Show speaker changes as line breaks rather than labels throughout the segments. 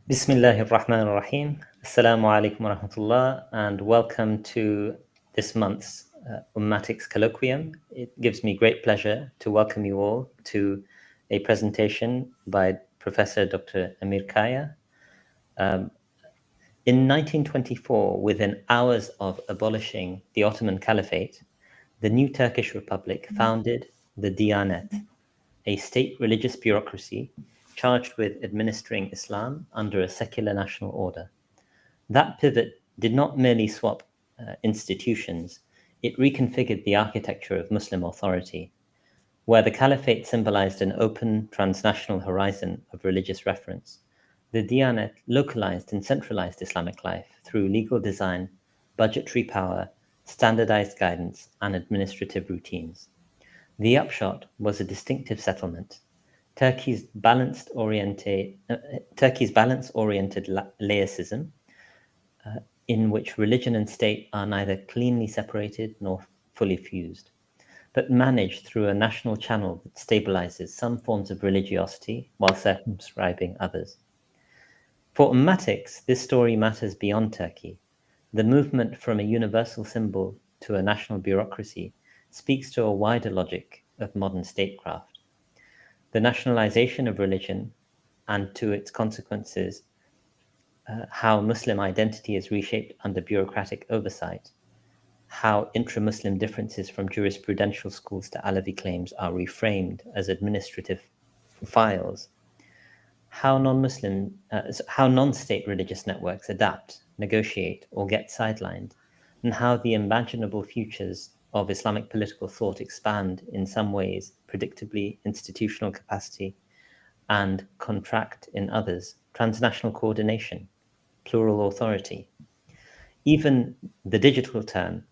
Bismillahir Rahmanir Rahim. Assalamu alaikum wa rahmatullah, and welcome to this month's Ummatics Colloquium. It gives me great pleasure to welcome you all to a presentation by Professor Dr. Amir Kaya. In 1924, within hours of abolishing the Ottoman Caliphate, the new Turkish Republic founded the Diyanet, a state religious bureaucracy charged with administering Islam under a secular national order. That pivot did not merely swap institutions, it reconfigured the architecture of Muslim authority. Where the Caliphate symbolized an open transnational horizon of religious reference, the Diyanet localized and centralized Islamic life through legal design, budgetary power, standardized guidance, and administrative routines. The upshot was a distinctive settlement. Turkey's balance-oriented laicism, in which religion and state are neither cleanly separated nor fully fused, but managed through a national channel that stabilizes some forms of religiosity while circumscribing others. For Ummatics, this story matters beyond Turkey. The movement from a universal symbol to a national bureaucracy speaks to a wider logic of modern statecraft. The nationalization of religion and to its consequences, how Muslim identity is reshaped under bureaucratic oversight, how intra-Muslim differences from jurisprudential schools to Alavi claims are reframed as administrative files, how non-state religious networks adapt, negotiate, or get sidelined, and how the imaginable futures of Islamic political thought expand in some ways, predictably institutional capacity, and contract in others, transnational coordination, plural authority. Even the digital turn,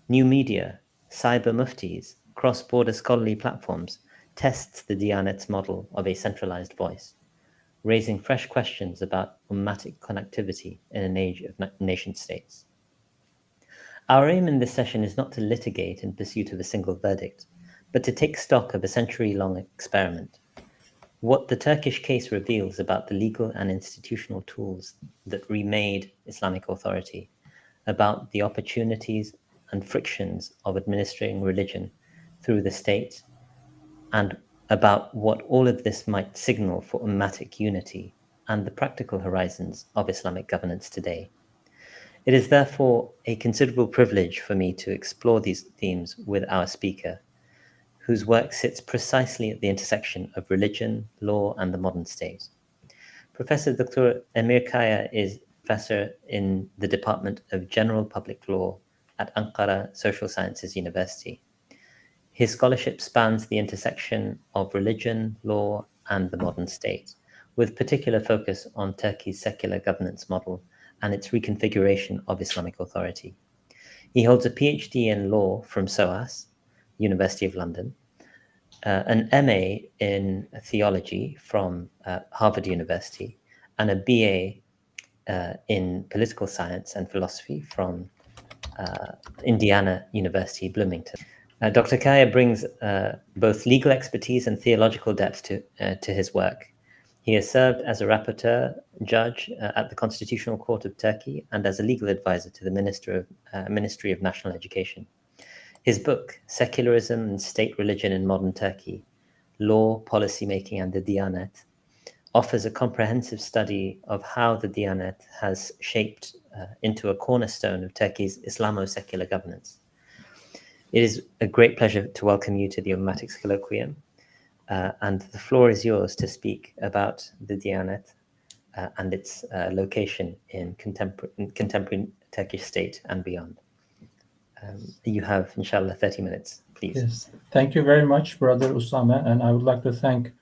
new media, cyber muftis, cross-border scholarly platforms tests the Diyanet's model of a centralized voice, raising fresh questions about ummatic connectivity in an age of nation-states. Our aim in this session is not to litigate in pursuit of a single verdict, but to take stock of a century-long experiment. What the Turkish case reveals about the legal and institutional tools that remade Islamic authority, about the opportunities and frictions of administering religion through the state, and about what all of this might signal for ummatic unity and the practical horizons of Islamic governance today. It is therefore a considerable privilege for me to explore these themes with our speaker, whose work sits precisely at the intersection of religion, law, and the modern state. Professor Dr. Amir Kaya is professor in the Department of General Public Law at Ankara Social Sciences University. His scholarship spans the intersection of religion, law, and the modern state, with particular focus on Turkey's secular governance model and its reconfiguration of Islamic authority. He holds a PhD in law from SOAS, University of London, an MA in theology from Harvard University, and a BA in political science and philosophy from Indiana University, Bloomington. Dr. Kaya brings both legal expertise and theological depth to his work. He has served as a rapporteur judge at the Constitutional Court of Turkey and as a legal advisor to the Ministry of National Education. His book, Secularism and State Religion in Modern Turkey, Law, Policymaking and the Diyanet, offers a comprehensive study of how the Diyanet has shaped into a cornerstone of Turkey's Islamo-secular governance. It is a great pleasure to welcome you to the Ummatics Colloquium, and the floor is yours to speak about the Diyanet and its location in contemporary Turkish state and beyond. You have, inshallah, 30 minutes, please.
Yes, thank you very much, Brother Usama, and I would like to thank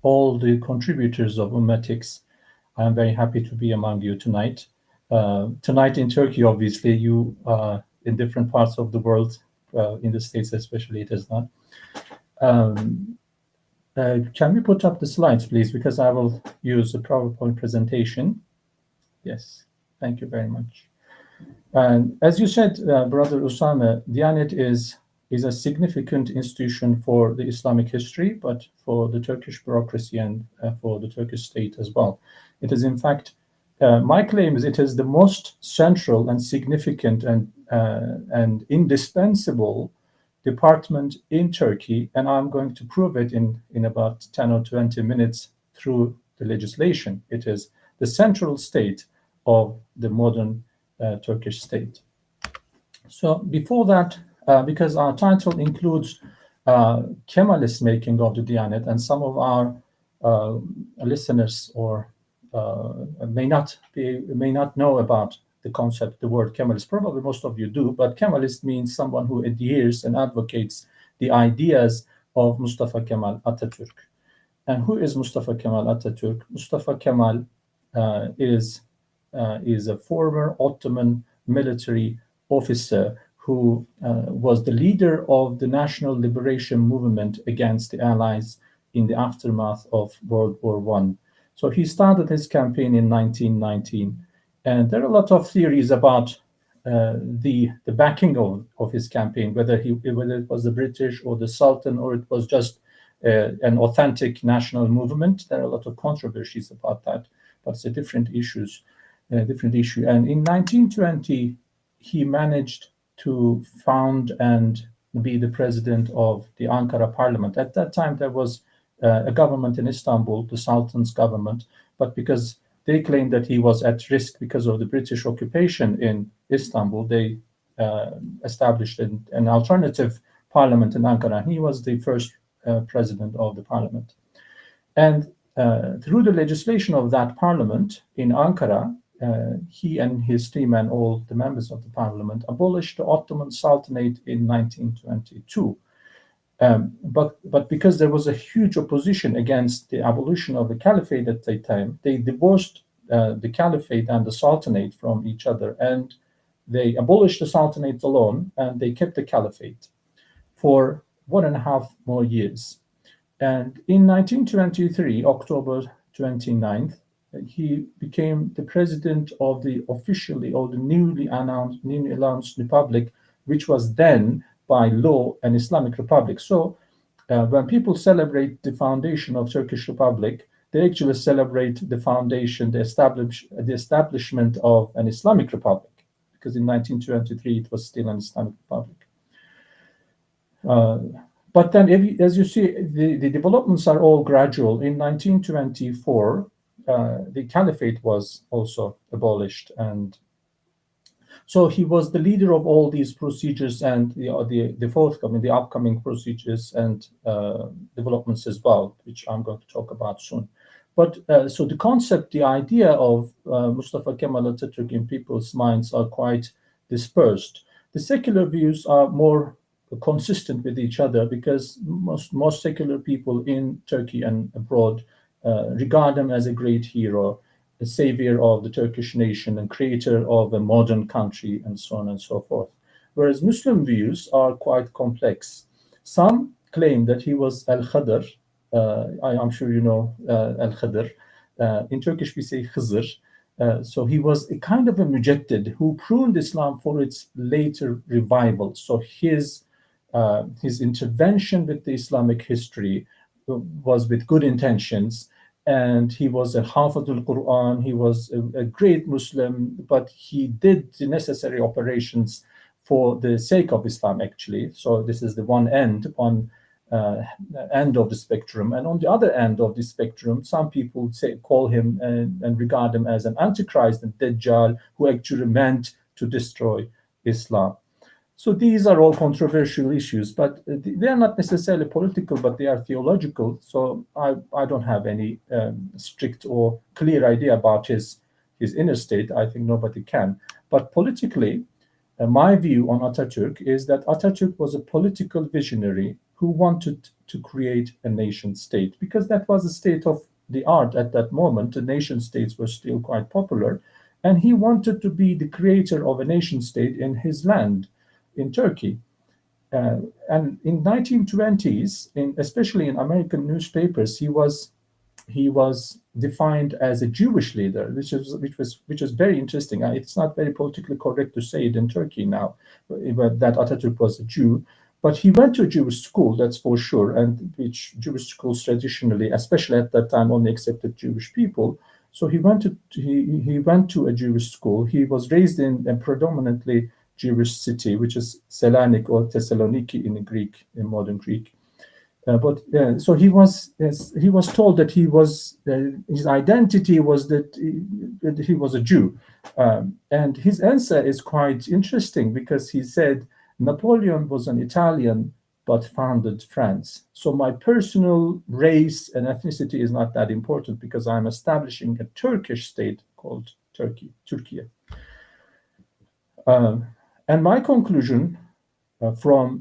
all the contributors of Ummatics. I am very happy to be among you tonight. Tonight in Turkey, obviously, you in different parts of the world, in the States especially, it is not. Can we put up the slides, please? Because I will use a PowerPoint presentation. Yes, thank you very much. And as you said, Brother Usama, Diyanet is a significant institution for the Islamic history, but for the Turkish bureaucracy and for the Turkish state as well. It is, in fact, My claim is it is the most central and significant and indispensable department in Turkey, and I'm going to prove it in about 10 or 20 minutes through the legislation. It is the central state of the modern Turkish state. So before that, because our title includes Kemalist making of the Diyanet, and some of our listeners or may not know about the concept, the word Kemalist. Probably most of you do, but Kemalist means someone who adheres and advocates the ideas of Mustafa Kemal Ataturk. And who is Mustafa Kemal Ataturk? Mustafa Kemal is a former Ottoman military officer who was the leader of the national liberation movement against the Allies in the aftermath of World War I. So he started his campaign in 1919, and there are a lot of theories about the backing of his campaign, whether it was the British or the Sultan, or it was just an authentic national movement. There are a lot of controversies about that, but it's a different issue. And in 1920, he managed to found and be the president of the Ankara parliament. At that time, there was a government in Istanbul, the Sultan's government, but because they claimed that he was at risk because of the British occupation in Istanbul, they established an alternative parliament in Ankara. He was the first president of the parliament. And through the legislation of that parliament in Ankara, he and his team and all the members of the parliament abolished the Ottoman Sultanate in 1922. But because there was a huge opposition against the abolition of the Caliphate at that time, they divorced the Caliphate and the Sultanate from each other, and they abolished the Sultanate alone, and they kept the Caliphate for 1.5 more years. And in 1923, October 29th, he became the president of the newly announced republic, which was then by law an Islamic republic. So when people celebrate the foundation of Turkish Republic, they actually celebrate the foundation, the establishment of an Islamic republic, because in 1923 it was still an Islamic republic. But then, as you see, the developments are all gradual. In 1924, the Caliphate was also abolished, and so he was the leader of all these procedures and the upcoming procedures and developments as well, which I'm going to talk about soon. But so the concept, the idea of Mustafa Kemal Atatürk in people's minds are quite dispersed. The secular views are more consistent with each other, because most secular people in Turkey and abroad regard him as a great hero, the savior of the Turkish nation and creator of a modern country, and so on and so forth. Whereas Muslim views are quite complex. Some claim that he was Al-Khadr. I'm sure you know Al-Khadr. In Turkish, we say Khizr. So he was a kind of a mujaddid who pruned Islam for its later revival. So his intervention with the Islamic history was with good intentions, and he was a Hafidul Quran. He was a great Muslim, but he did the necessary operations for the sake of Islam, actually. So this is the one end of the spectrum. And on the other end of the spectrum, some people call him and regard him as an antichrist and Dajjal, who actually meant to destroy Islam. So these are all controversial issues, but they are not necessarily political, but they are theological. So I don't have any strict or clear idea about his inner state. I think nobody can. But politically, my view on Ataturk is that Ataturk was a political visionary who wanted to create a nation state, because that was the state of the art at that moment. The nation states were still quite popular, and he wanted to be the creator of a nation state in his land, in Turkey. And in 1920s, especially in American newspapers, he was defined as a Jewish leader, which was very interesting. It's not very politically correct to say it in Turkey now, but that Ataturk was a Jew. But he went to a Jewish school, that's for sure, and which Jewish schools traditionally, especially at that time, only accepted Jewish people. So he went to a Jewish school. He was raised in a predominantly Jewish city, which is Selanik or Thessaloniki in modern Greek. So he was told that his identity was that he was a Jew, and his answer is quite interesting because he said Napoleon was an Italian but founded France. So my personal race and ethnicity is not that important because I'm establishing a Turkish state called Turkey. And my conclusion from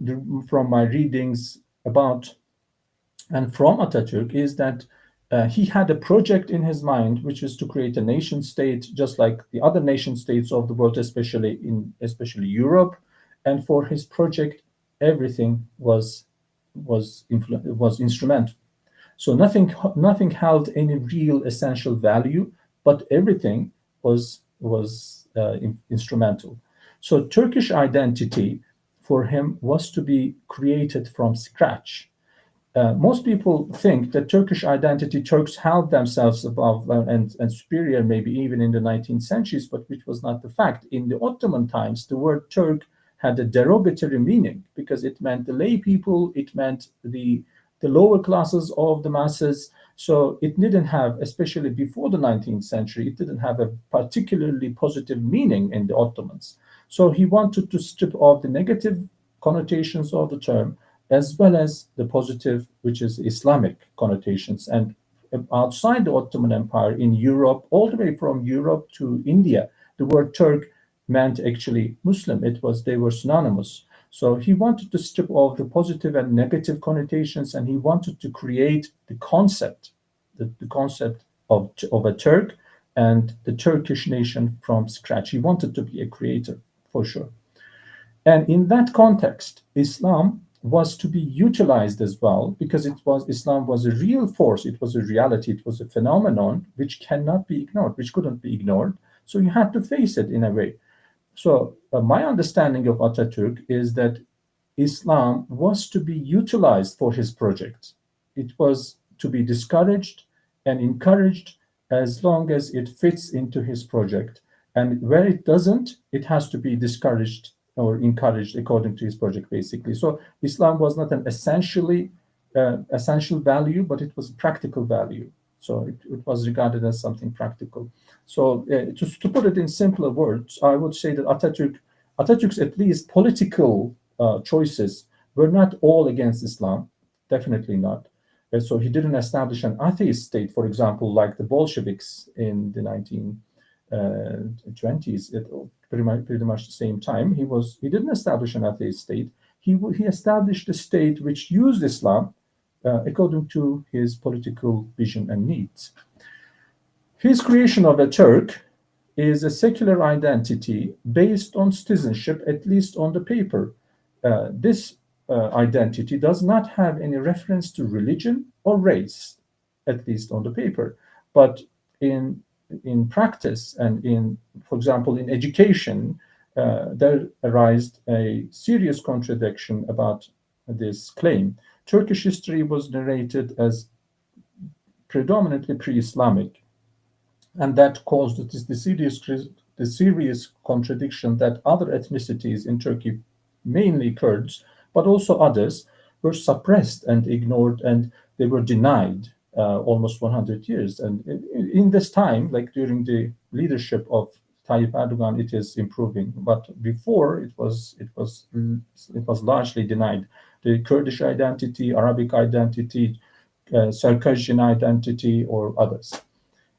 my readings about and from Ataturk is that he had a project in his mind, which is to create a nation state, just like the other nation states of the world, especially Europe. And for his project, everything was instrumental. So nothing held any real essential value, but everything was instrumental. So Turkish identity for him was to be created from scratch. Most people think that Turkish identity, Turks held themselves above and superior, maybe even in the 19th centuries, but which was not the fact. In the Ottoman times, the word Turk had a derogatory meaning because it meant the lay people, it meant the lower classes of the masses. So it didn't have, especially before the 19th century, it didn't have a particularly positive meaning in the Ottomans. So he wanted to strip off the negative connotations of the term as well as the positive, which is Islamic connotations. And outside the Ottoman Empire in Europe, all the way from Europe to India, the word Turk meant actually Muslim. They were synonymous. So he wanted to strip off the positive and negative connotations, and he wanted to create the concept of a Turk and the Turkish nation from scratch. He wanted to be a creator, for sure. And in that context, Islam was to be utilized as well because Islam was a real force, it was a reality, it was a phenomenon which cannot be ignored, which couldn't be ignored. So you had to face it in a way. So my understanding of Ataturk is that Islam was to be utilized for his project. It was to be discouraged and encouraged as long as it fits into his project. And where it doesn't, it has to be discouraged or encouraged according to his project, basically. So Islam was not an essential value, but it was a practical value. So it was regarded as something practical. So to put it in simpler words, I would say that Ataturk's at least political choices were not all against Islam, definitely not. So he didn't establish an atheist state, for example, like the Bolsheviks in the 1920s. Pretty much the same time. He didn't establish an atheist state. He established a state which used Islam according to his political vision and needs. His creation of a Turk is a secular identity based on citizenship, at least on the paper. This identity does not have any reference to religion or race, at least on the paper. But in practice and for example, in education, there arose a serious contradiction about this claim. Turkish history was narrated as predominantly pre-Islamic, and that caused the serious contradiction that other ethnicities in Turkey, mainly Kurds, but also others, were suppressed and ignored, and they were denied almost 100 years. And in this time, like during the leadership of Tayyip Erdogan, it is improving. But before, it was largely denied. The Kurdish identity, Arabic identity, Circassian identity, or others.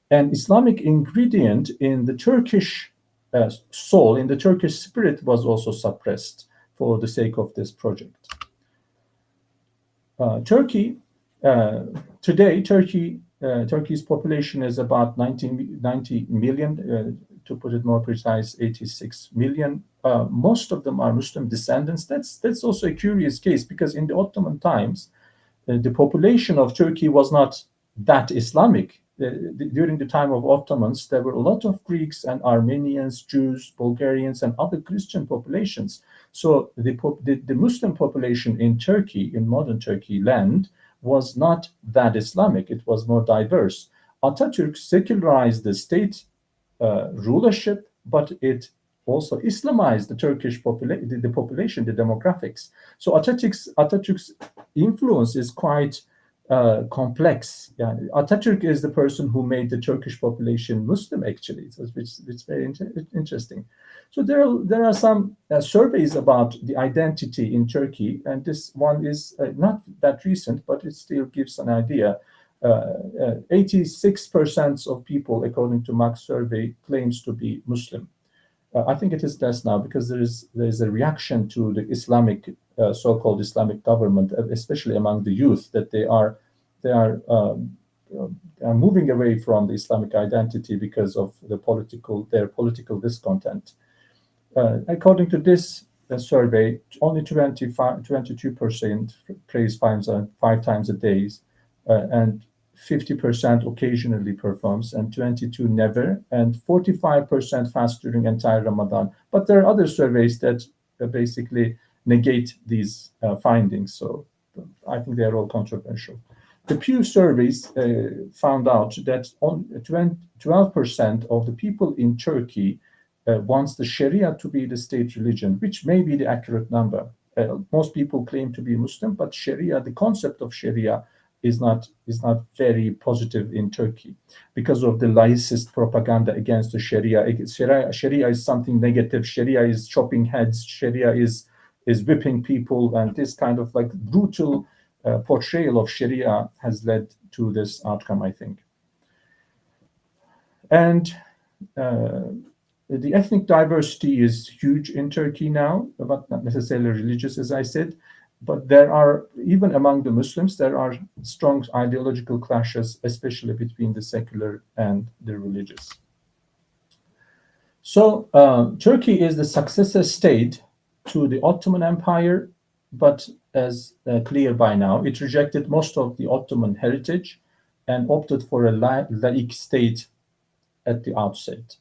An Islamic ingredient in the Turkish soul, in the Turkish spirit, was also suppressed for the sake of this project. Today, Turkey's population is about 90 million, to put it more precise, 86 million. Most of them are Muslim descendants. That's also a curious case because in the Ottoman times, the population of Turkey was not that Islamic. During the time of Ottomans, there were a lot of Greeks and Armenians, Jews, Bulgarians, and other Christian populations. So the Muslim population in Turkey, in modern Turkey land, was not that Islamic. It was more diverse. Ataturk secularized the state rulership, but it also Islamized the Turkish population, the population, the demographics. So Ataturk's influence is quite complex. Yeah, Ataturk is the person who made the Turkish population Muslim, actually. So it's very interesting. So there are some surveys about the identity in Turkey, and this one is not that recent, but it still gives an idea. 86% of people, according to Max survey, claims to be Muslim. I think it is less now because there is a reaction to the Islamic, so-called Islamic government, especially among the youth, that they are moving away from the Islamic identity because of their political discontent. According to this survey, only 22% praise five times a day, and 50% occasionally performs, and 22 never, and 45% fast during entire Ramadan. But there are other surveys that basically negate these findings. So I think they are all controversial. The Pew surveys found out that 12% of the people in Turkey wants the Sharia to be the state religion, which may be the accurate number. Most people claim to be Muslim, but Sharia, the concept of Sharia, is not very positive in Turkey because of the laicist propaganda against the Sharia. Sharia is something negative. Sharia is chopping heads. Sharia is whipping people, and this kind of like brutal portrayal of Sharia has led to this outcome, I think. And the ethnic diversity is huge in Turkey now, but not necessarily religious, as I said. But there are, even among the Muslims, there are strong ideological clashes, especially between the secular and the religious. So Turkey is the successor state to the Ottoman Empire, but as clear by now, it rejected most of the Ottoman heritage and opted for a laïc state at the outset.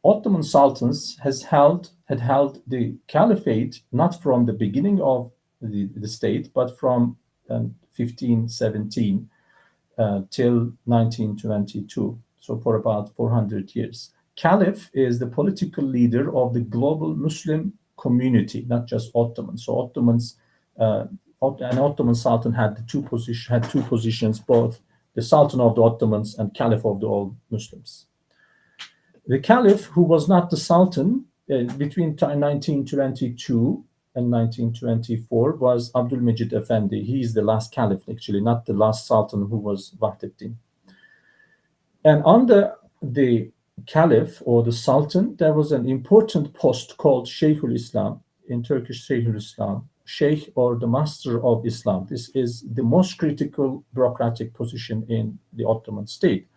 Ottoman sultans had held the caliphate not from the beginning of the state, but from 1517 till 1922, so for about 400 years. Caliph is the political leader of the global Muslim community, not just Ottomans. So Ottomans, an Ottoman sultan had two positions, both the sultan of the Ottomans and caliph of the all Muslims. The caliph, who was not the sultan between 1922 and 1924, was Abdülmecid Efendi. He is the last caliph, actually, not the last sultan, who was Vahdettin. And under the caliph or the sultan, there was an important post called Sheikhul Islam, in Turkish Sheikhul Islam, Sheikh or the master of Islam. This is the most critical bureaucratic position in the Ottoman state.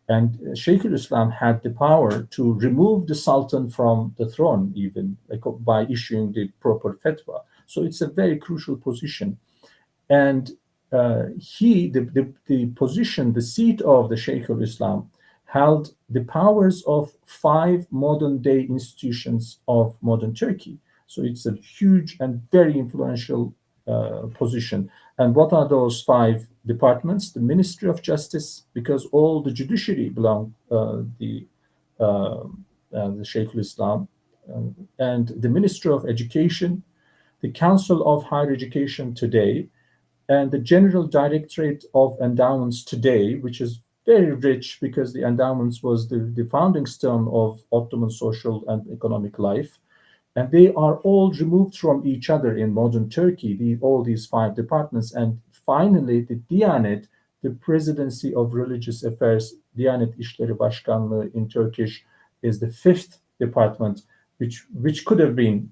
And Sheikhul Islam had the power to remove the sultan from the throne, even by issuing the proper fatwa. So it's a very crucial position. And the position, the seat of the Sheikhul Islam, held the powers of 5 modern-day institutions of modern Turkey. So it's a huge and very influential position. And what are those 5 departments? The Ministry of Justice, because all the judiciary belong the Sheikhul Islam, and the Ministry of Education, the Council of Higher Education today, and the General Directorate of Endowments today, which is very rich because the endowments was the founding stone of Ottoman social and economic life. And they are all removed from each other in modern Turkey, all these 5 departments. And finally, the Diyanet, the Presidency of Religious Affairs, Diyanet İşleri Başkanlığı in Turkish, is the 5th department, which could have been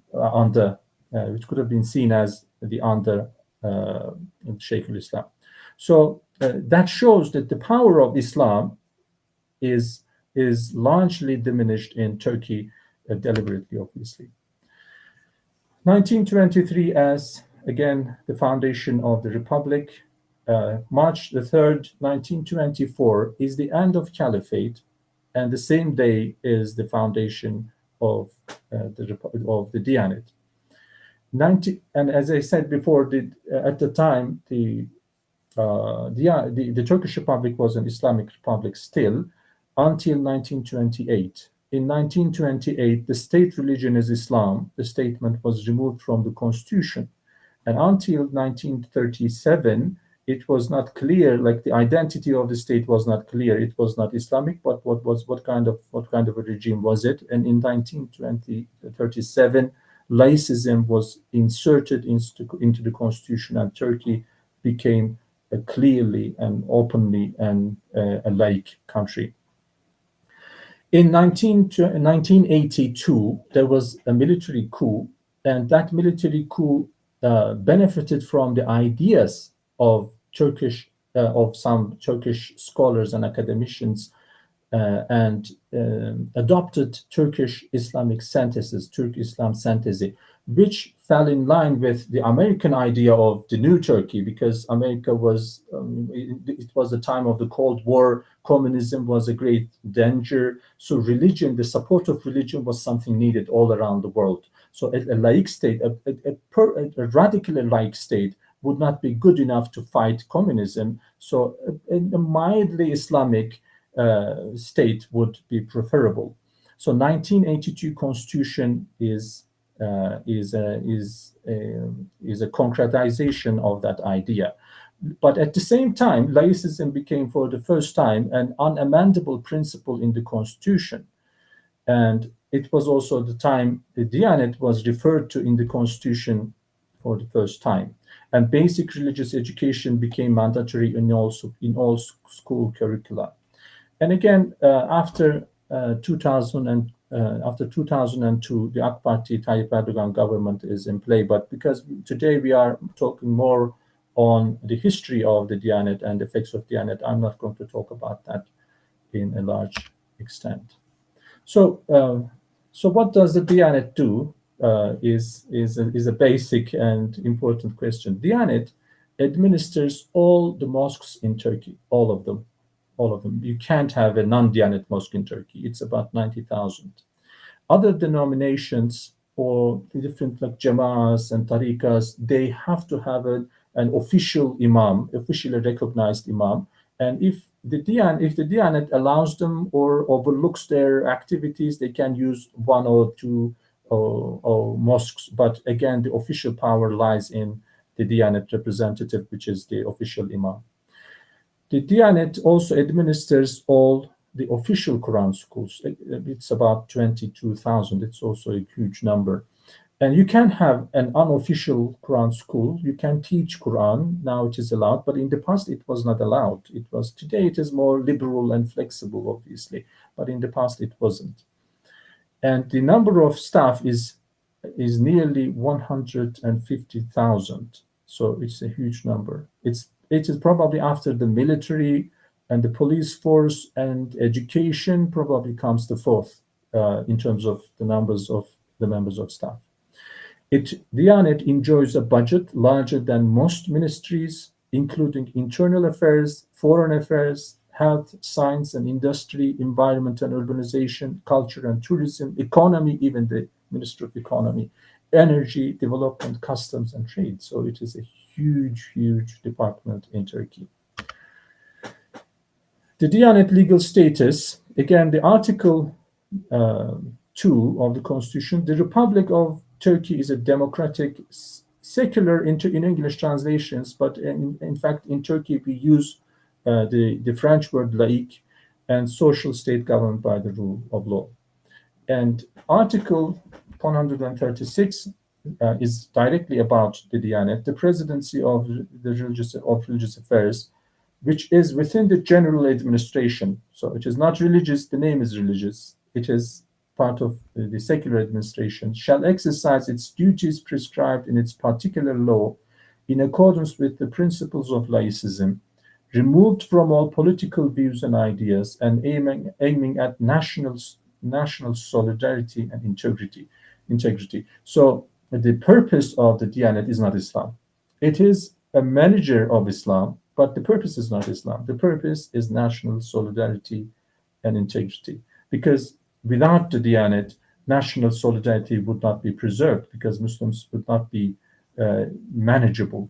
seen as the under Sheikhul Islam. So that shows that the power of Islam is largely diminished in Turkey, deliberately, obviously. 1923 as, again, the foundation of the Republic. March the 3rd, 1924 is the end of Caliphate, and the same day is the foundation of the Diyanet. And as I said before, at the time, the the Turkish Republic was an Islamic republic still until 1928. In 1928, the state religion is Islam. The statement was removed from the constitution. And until 1937, it was not clear, like the identity of the state was not clear. It was not Islamic, but what kind of a regime was it? And in 1937, laicism was inserted into the constitution, and Turkey became clearly and openly a laic country. In 1982, there was a military coup, and that military coup benefited from the ideas of some Turkish scholars and academicians, and adopted Turkish Islamic synthesis, Turk Islam synthesis, which fell in line with the American idea of the new Turkey, because America was, it was the time of the Cold War, communism was a great danger. So religion, the support of religion was something needed all around the world. So a laic state, a radically laic state would not be good enough to fight communism. So a mildly Islamic state would be preferable. So 1982 constitution is a concretization of that idea. But at the same time, laicism became for the first time an unamendable principle in the constitution. And it was also the time the Diyanet was referred to in the constitution for the first time. And basic religious education became mandatory in all school curricula. And again, after 2002, the AK Party Tayyip Erdogan government is in play. But because today we are talking more on the history of the Diyanet and effects of Diyanet, I'm not going to talk about that in a large extent. So what does the Diyanet do is a basic and important question. Diyanet administers all the mosques in Turkey, all of them. You can't have a non-Diyanet mosque in Turkey. It's about 90,000. Other denominations or the different like Jama'as and Tariqas, they have to have an official imam, officially recognized imam. And if the Diyanet allows them or overlooks their activities, they can use one or two or mosques. But again, the official power lies in the Diyanet representative, which is the official imam. The Diyanet also administers all the official Quran schools. It's about 22,000. It's also a huge number. And you can have an unofficial Quran school. You can teach Quran. Now it is allowed, but in the past it was not allowed. Today it is more liberal and flexible, obviously, but in the past it wasn't. And the number of staff is nearly 150,000. So it's a huge number. It is probably after the military and the police force and education probably comes the fourth in terms of the numbers of the members of staff. Diyanet enjoys a budget larger than most ministries, including internal affairs, foreign affairs, health, science and industry, environment and urbanization, culture and tourism, economy, even the Minister of Economy, energy, development, customs and trade. So it is a huge, huge department in Turkey. The Diyanet legal status, again, the Article 2 of the Constitution, the Republic of Turkey is a democratic, secular in English translations, but in fact in Turkey we use the French word laïque, and social state governed by the rule of law. And Article 136 is directly about the Diyanet, the presidency of religious affairs, which is within the general administration. So it is not religious, the name is religious. It is part of the secular administration, shall exercise its duties prescribed in its particular law in accordance with the principles of laicism, removed from all political views and ideas, and aiming at national solidarity and integrity. So the purpose of the Diyanet is not Islam. It is a manager of Islam, but the purpose is not Islam. The purpose is national solidarity and integrity, because without the Diyanet, national solidarity would not be preserved, because Muslims would not be manageable.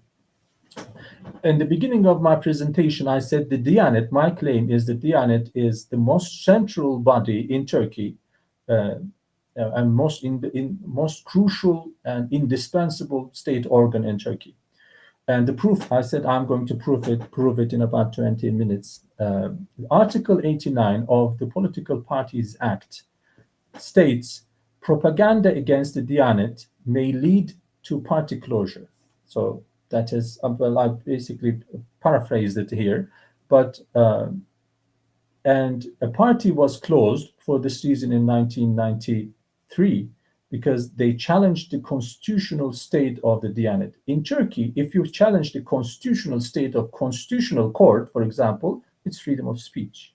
In the beginning of my presentation, I said the Diyanet, my claim is the Diyanet is the most central body in Turkey, and most crucial and indispensable state organ in Turkey. And the proof, I said I'm going to prove it in about 20 minutes. Article 89 of the Political Parties Act states propaganda against the Diyanet may lead to party closure. So that is, well, I basically paraphrased it here, but and a party was closed for this reason in 1993 because they challenged the constitutional state of the Diyanet. In Turkey, if you challenge the constitutional state of constitutional court, for example, it's freedom of speech.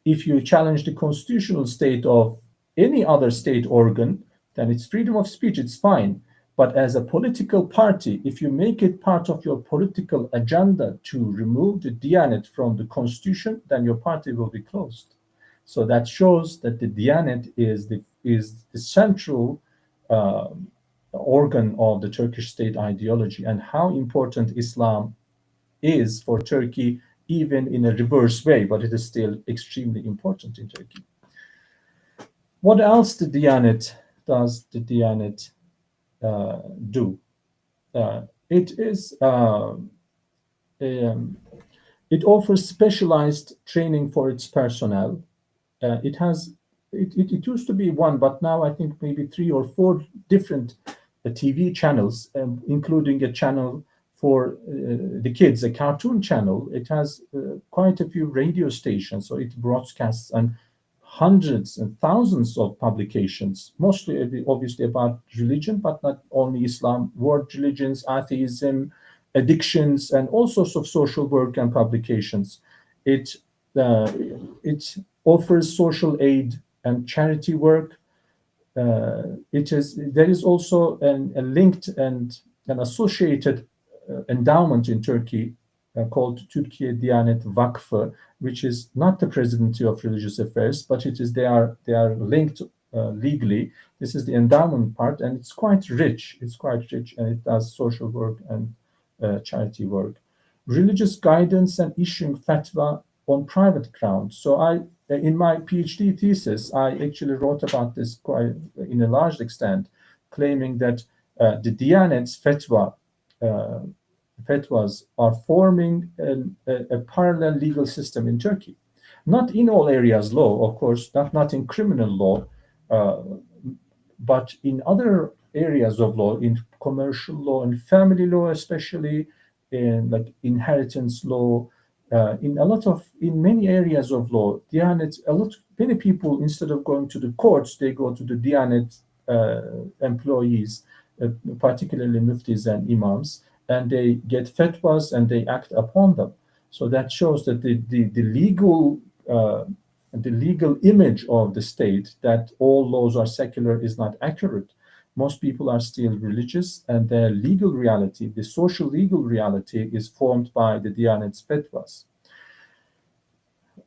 If you challenge the constitutional state of any other state organ, then it's freedom of speech, it's fine. But as a political party, if you make it part of your political agenda to remove the Diyanet from the constitution, then your party will be closed. So that shows that the Diyanet is the central organ of the Turkish state ideology, and how important Islam is for Turkey, even in a reverse way, but it is still extremely important in Turkey. What else does the Diyanet do? It offers specialized training for its personnel. It used to be one, but now I think maybe 3 or 4 different TV channels, including a channel for the kids, a cartoon channel. It has quite a few radio stations, so it broadcasts on hundreds and thousands of publications, mostly obviously about religion, but not only Islam, world religions, atheism, addictions, and all sorts of social work and publications. It offers social aid and charity work. There is also a linked and an associated endowment in Turkey called Türkiye Diyanet Vakfı, which is not the Presidency of Religious Affairs, but they are linked legally. This is the endowment part, and it's quite rich. And it does social work and charity work. Religious guidance and issuing fatwa on private grounds. So in my PhD thesis, I actually wrote about this quite in a large extent, claiming that the Diyanet's fatwas are forming a parallel legal system in Turkey. Not in all areas law, of course, not in criminal law, but in other areas of law, in commercial law and family law, especially in like inheritance law, in many areas of law. Diyanet, many people, instead of going to the courts, they go to the Diyanet employees, particularly muftis and imams, and they get fatwas and they act upon them. So that shows that the legal image of the state, that all laws are secular, is not accurate. Most people are still religious, and their legal reality, the social legal reality, is formed by the Diyanet's fatwas.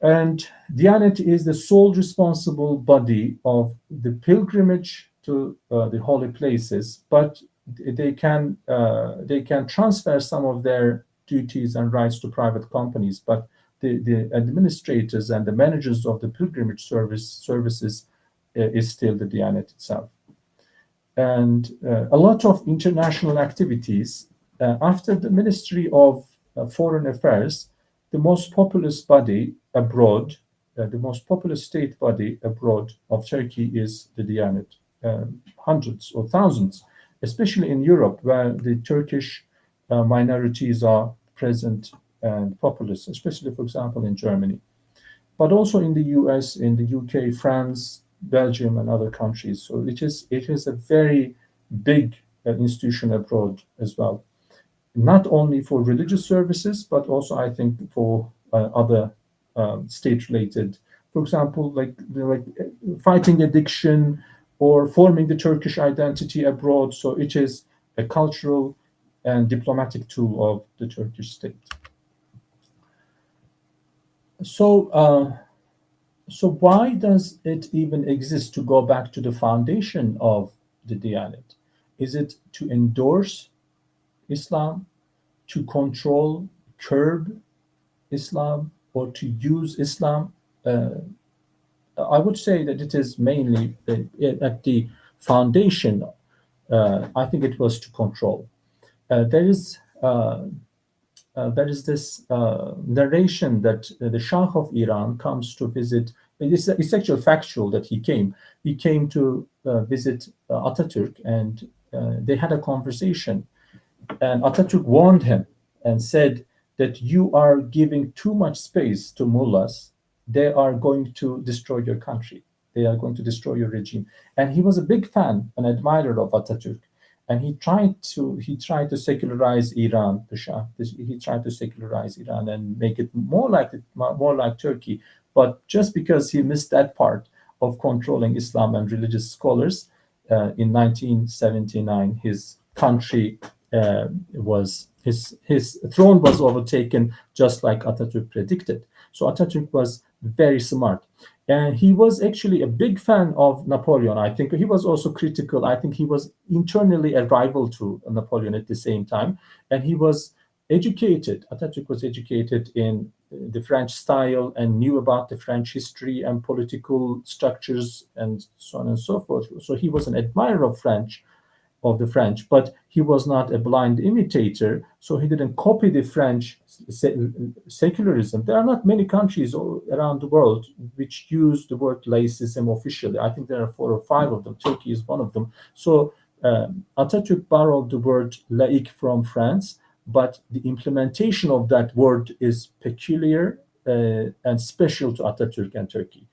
And Diyanet is the sole responsible body of the pilgrimage to the holy places, but they can transfer some of their duties and rights to private companies, but the administrators and the managers of the pilgrimage services is still the Diyanet itself. And a lot of international activities after the Ministry of Foreign Affairs, the most populous body abroad, the most populous state body abroad of Turkey is the Diyanet. Hundreds or thousands, especially in Europe, where the Turkish minorities are present and populous, especially, for example, in Germany, but also in the US, in the UK, France, Belgium, and other countries. So it is a very big institution abroad as well, not only for religious services, but also, I think, for other state-related, for example, like fighting addiction or forming the Turkish identity abroad. So it is a cultural and diplomatic tool of the Turkish state. So why does it even exist? To go back to the foundation of the Diyanet, is it to endorse Islam, to control, curb Islam, or to use Islam. I would say that it is mainly at the foundation. I think it was to control. There is this narration that the Shah of Iran comes to visit. It's actually factual that he came. He came to visit Ataturk, and they had a conversation. And Ataturk warned him and said that you are giving too much space to mullahs. They are going to destroy your country. They are going to destroy your regime. And he was a big fan, an admirer of Ataturk. And he tried to secularize Iran, the Shah. He tried to secularize Iran and make it more like Turkey. But just because he missed that part of controlling Islam and religious scholars, in 1979, his country was his throne was overtaken, just like Ataturk predicted. So Ataturk was very smart. And he was actually a big fan of Napoleon. I think he was also critical. I think he was internally a rival to Napoleon at the same time. And he was educated. Ataturk was educated in the French style and knew about the French history and political structures and so on and so forth. So he was an admirer of the French, but he was not a blind imitator, so he didn't copy the French secularism. There are not many countries around the world which use the word laïcism officially. I think there are 4 or 5 of them. Turkey is one of them. So Ataturk borrowed the word laïc from France, but the implementation of that word is peculiar and special to Ataturk and Turkey.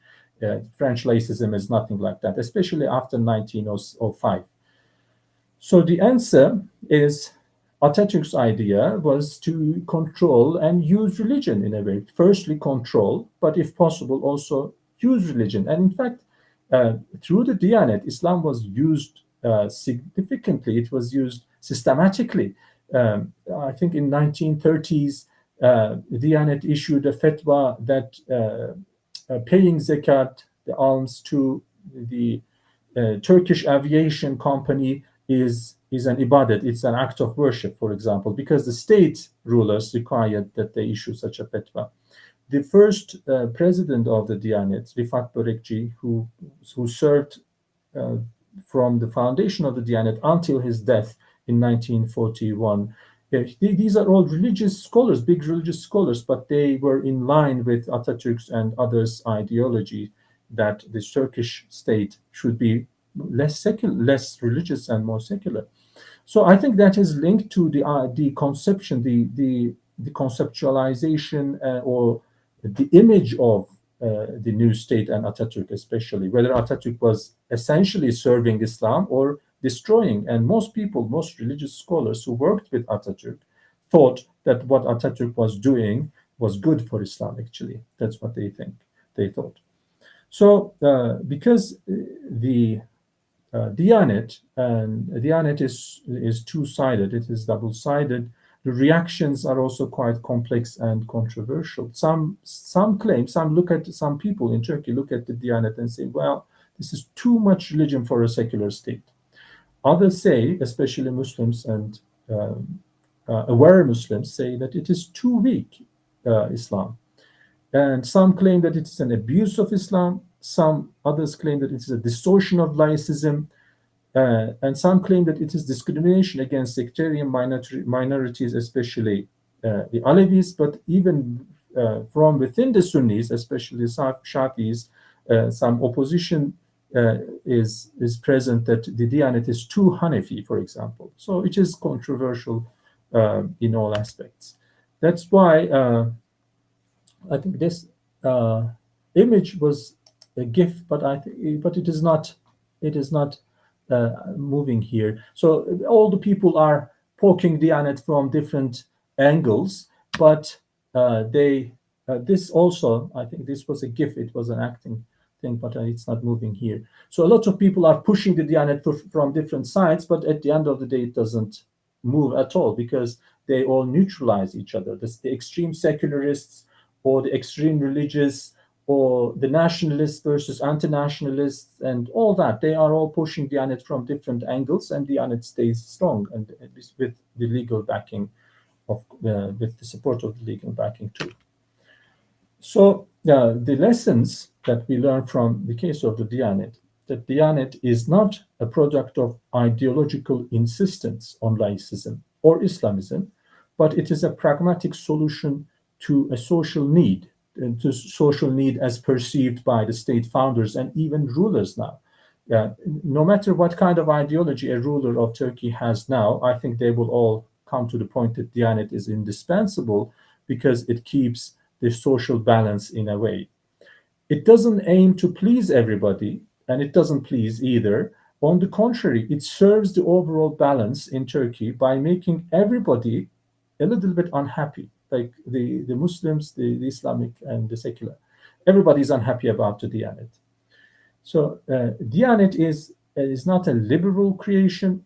French laïcism is nothing like that, especially after 1905. So the answer is Ataturk's idea was to control and use religion in a way. Firstly, control, but if possible, also use religion. And in fact, through the Diyanet, Islam was used significantly. It was used systematically. I think in 1930s, the Diyanet issued a fatwa that paying zakat, the alms, to the Turkish aviation company is an ibadat, it's an act of worship, for example, because the state rulers required that they issue such a fatwa. The first president of the Diyanet, Rifat Börekci, who served from the foundation of the Diyanet until his death in 1941, these are all religious scholars, big religious scholars, but they were in line with Ataturk's and others' ideology that the Turkish state should be less secular, less religious, and more secular. So I think that is linked to the conception, the conceptualization or the image of the new state and Ataturk, especially whether Ataturk was essentially serving Islam or destroying. And most people, most religious scholars who worked with Ataturk, thought that what Ataturk was doing was good for Islam. Actually, that's what they thought. So because the Diyanet is two-sided, it is double-sided. The reactions are also quite complex and controversial. Some people in Turkey look at the Diyanet and say, well, this is too much religion for a secular state. Others say, especially Muslims and aware Muslims, say that it is too weak, Islam. And some claim that it is an abuse of Islam. Some others claim that it is a distortion of laïcism. And some claim that it is discrimination against sectarian minorities, especially the Alevis, but even from within the Sunnis, especially Shafis, some opposition is present that the Diyanet is too Hanafi, for example. So it is controversial in all aspects. That's why I think this image was a gift, but it is not. It is not moving here. So all the people are poking Diyanet from different angles, but this also, I think this was a gift. It was an acting thing, but it's not moving here. So a lot of people are pushing the Diyanet from different sides, but at the end of the day, it doesn't move at all because they all neutralize each other. The extreme secularists or the extreme religious or the nationalists versus anti-nationalists and all that, they are all pushing Diyanet from different angles, and Diyanet stays strong and with the legal backing with the support of the legal backing too. So the lessons that we learn from the case of the Diyanet, that Diyanet is not a product of ideological insistence on laicism or Islamism, but it is a pragmatic solution to a social need, as perceived by the state founders and even rulers now. No matter what kind of ideology a ruler of Turkey has now, I think they will all come to the point that Diyanet is indispensable because it keeps the social balance in a way. It doesn't aim to please everybody, and it doesn't please either. On the contrary, it serves the overall balance in Turkey by making everybody a little bit unhappy, like the Muslims, the Islamic, and the secular. Everybody's unhappy about the Diyanet. So Diyanet is not a liberal creation.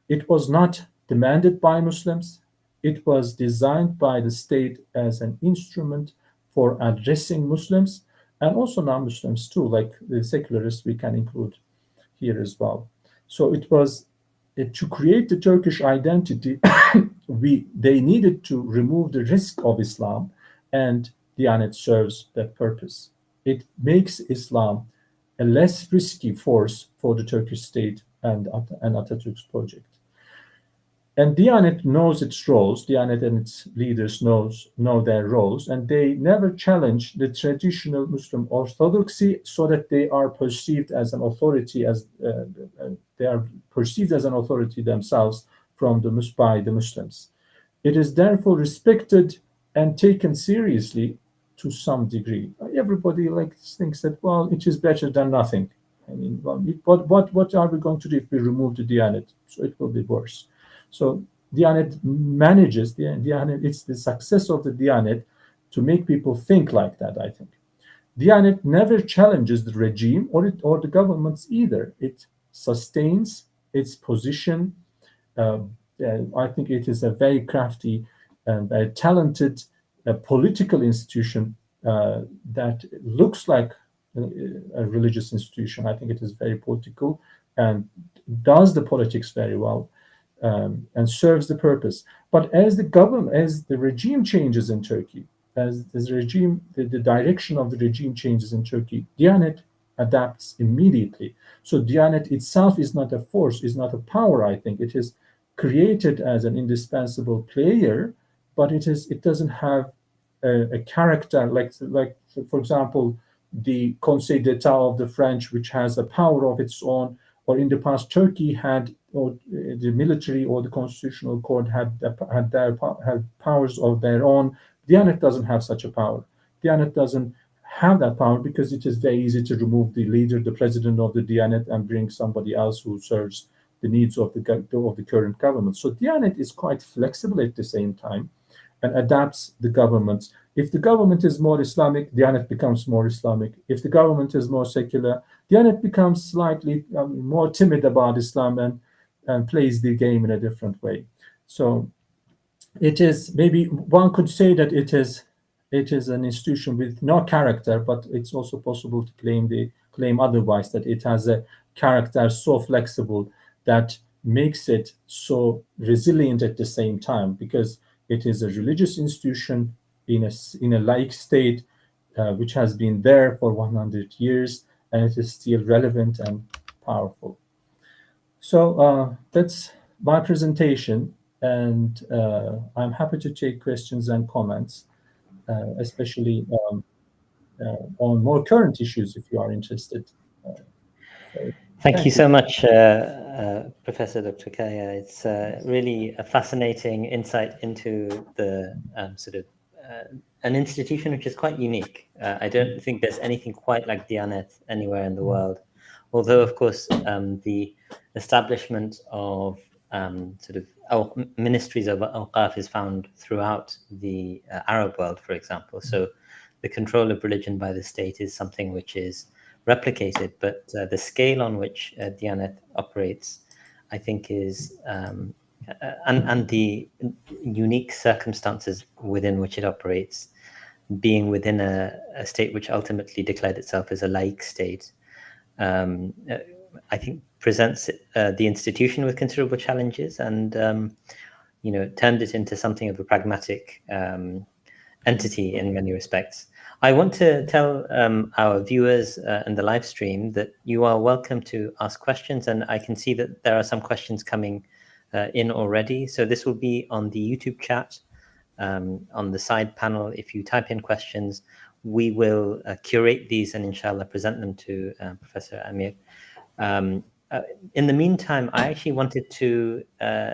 It was not demanded by Muslims. It was designed by the state as an instrument for addressing Muslims and also non-Muslims too, like the secularists we can include here as well. So it was to create the Turkish identity, they needed to remove the risk of Islam, and Diyanet serves that purpose. It makes Islam a less risky force for the Turkish state and Ataturk's project. And Diyanet knows its roles. Diyanet and its leaders know their roles, and they never challenge the traditional Muslim orthodoxy, so that they are perceived as an authority, themselves by the Muslims. It is therefore respected and taken seriously to some degree. Everybody thinks that, well, it is better than nothing. I mean, what are we going to do if we remove the Diyanet? So it will be worse. So Diyanet manages, it's the success of the Diyanet to make people think like that, I think. Diyanet never challenges the regime or the governments either. It sustains its position. I think it is a very crafty and a talented political institution that looks like a religious institution. I think it is very political and does the politics very well. And serves the purpose. But as the regime changes in Turkey, as the direction of the regime changes in Turkey, Diyanet adapts immediately. So Diyanet itself is not a force, is not a power. I think it is created as an indispensable player, but it doesn't have a character like for example the Conseil d'État of the French, which has a power of its own. Or in the past, Turkey had, or the military or the constitutional court had powers of their own. Diyanet doesn't have such a power. Diyanet doesn't have that power because it is very easy to remove the leader, the president of the Diyanet, and bring somebody else who serves the needs of the current government. So Diyanet is quite flexible at the same time and adapts the government. If the government is more Islamic, Diyanet becomes more Islamic. If the government is more secular, Diyanet becomes slightly more timid about Islam and plays the game in a different way. So it is, maybe one could say that it is an institution with no character, but it's also possible to claim otherwise, that it has a character so flexible that makes it so resilient at the same time, because it is a religious institution in a laic state which has been there for 100 years, and it is still relevant and powerful. So that's my presentation, and I'm happy to take questions and comments, especially on more current issues if you are interested.
Thank you so much, Professor Dr. Kaya. It's really a fascinating insight into the sort of an institution which is quite unique. I don't think there's anything quite like Diyanet anywhere in the world, although, of course, the establishment of sort of ministries of Awqaf is found throughout the Arab world, for example. So the control of religion by the state is something which is replicated, but the scale on which Diyanet operates, I think, is and the unique circumstances within which it operates, being within a state which ultimately declared itself as a laic state, I think presents the institution with considerable challenges, and turned it into something of a pragmatic entity in many respects. I want to tell our viewers in the live stream that you are welcome to ask questions, and I can see that there are some questions coming in already. So this will be on the YouTube chat, on the side panel. If you type in questions, we will curate these and inshallah present them to Professor Amir. In the meantime, I actually wanted to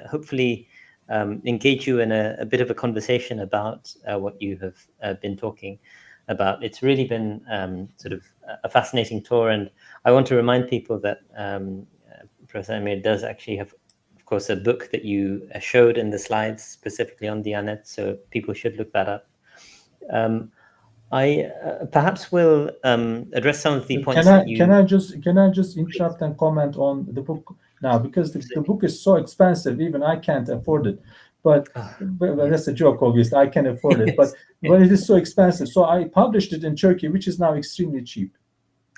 hopefully engage you in a bit of a conversation about what you have been talking about. It's really been sort of a fascinating tour, and I want to remind people that Professor Amir does actually have, of course, a book that you showed in the slides specifically on Diyanet, so people should look that up. I perhaps will address some of the points that you...
Can I just interrupt and comment on the book now, because the book is so expensive, even I can't afford it. But that's a joke, obviously. I can afford it, but it is so expensive. So I published it in Turkey, which is now extremely cheap.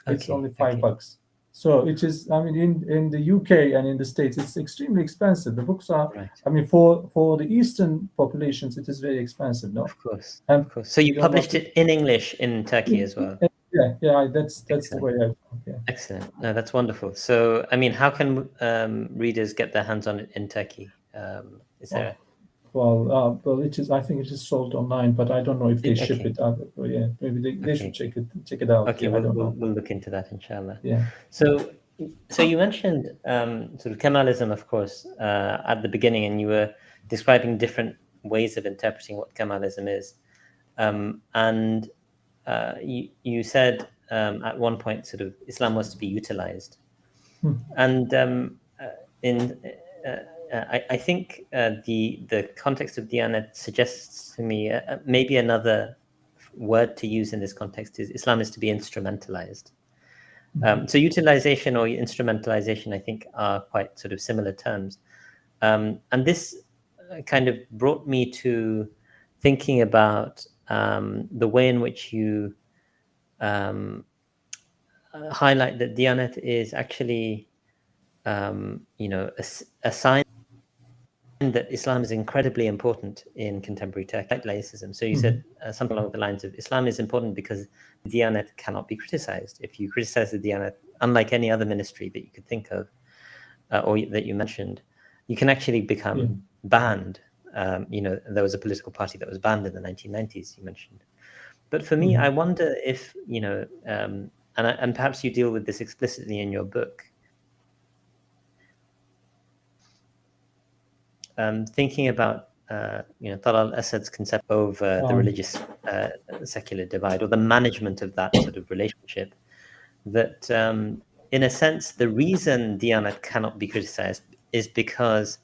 It's only $5. So it is, I mean, in the UK and in the States, it's extremely expensive. The books are,
Right.
I mean, for the Eastern populations, it is very expensive, no?
Of course,
And
of course. So you published it in English in Turkey as well?
Yeah, that's the way I... Yeah.
Excellent. No, that's wonderful. So, I mean, how can readers get their hands on it in Turkey? Is there...
Well, it is. I think it is sold online, but I don't know if they ship it out. Yeah, maybe they should check it out.
Okay,
yeah,
we'll look into that, inshallah.
Yeah.
So you mentioned sort of Kemalism, of course, at the beginning, and you were describing different ways of interpreting what Kemalism is, and you said at one point sort of Islam was to be utilized, and I think the context of Diyanet suggests to me maybe another word to use in this context is Islam is to be instrumentalized. So utilization or instrumentalization, I think, are quite sort of similar terms. And this kind of brought me to thinking about the way in which you highlight that Diyanet is actually, a sign that Islam is incredibly important in contemporary Turkey, like laicism. So you said something along the lines of Islam is important because the Diyanet cannot be criticized. If you criticize the Diyanet, unlike any other ministry that you could think of or that you mentioned, you can actually become banned. There was a political party that was banned in the 1990s, you mentioned. But for me, I wonder if, and perhaps you deal with this explicitly in your book, thinking about Talal Asad's concept over the religious secular divide, or the management of that sort of relationship, that in a sense the reason Diyanet cannot be criticized is because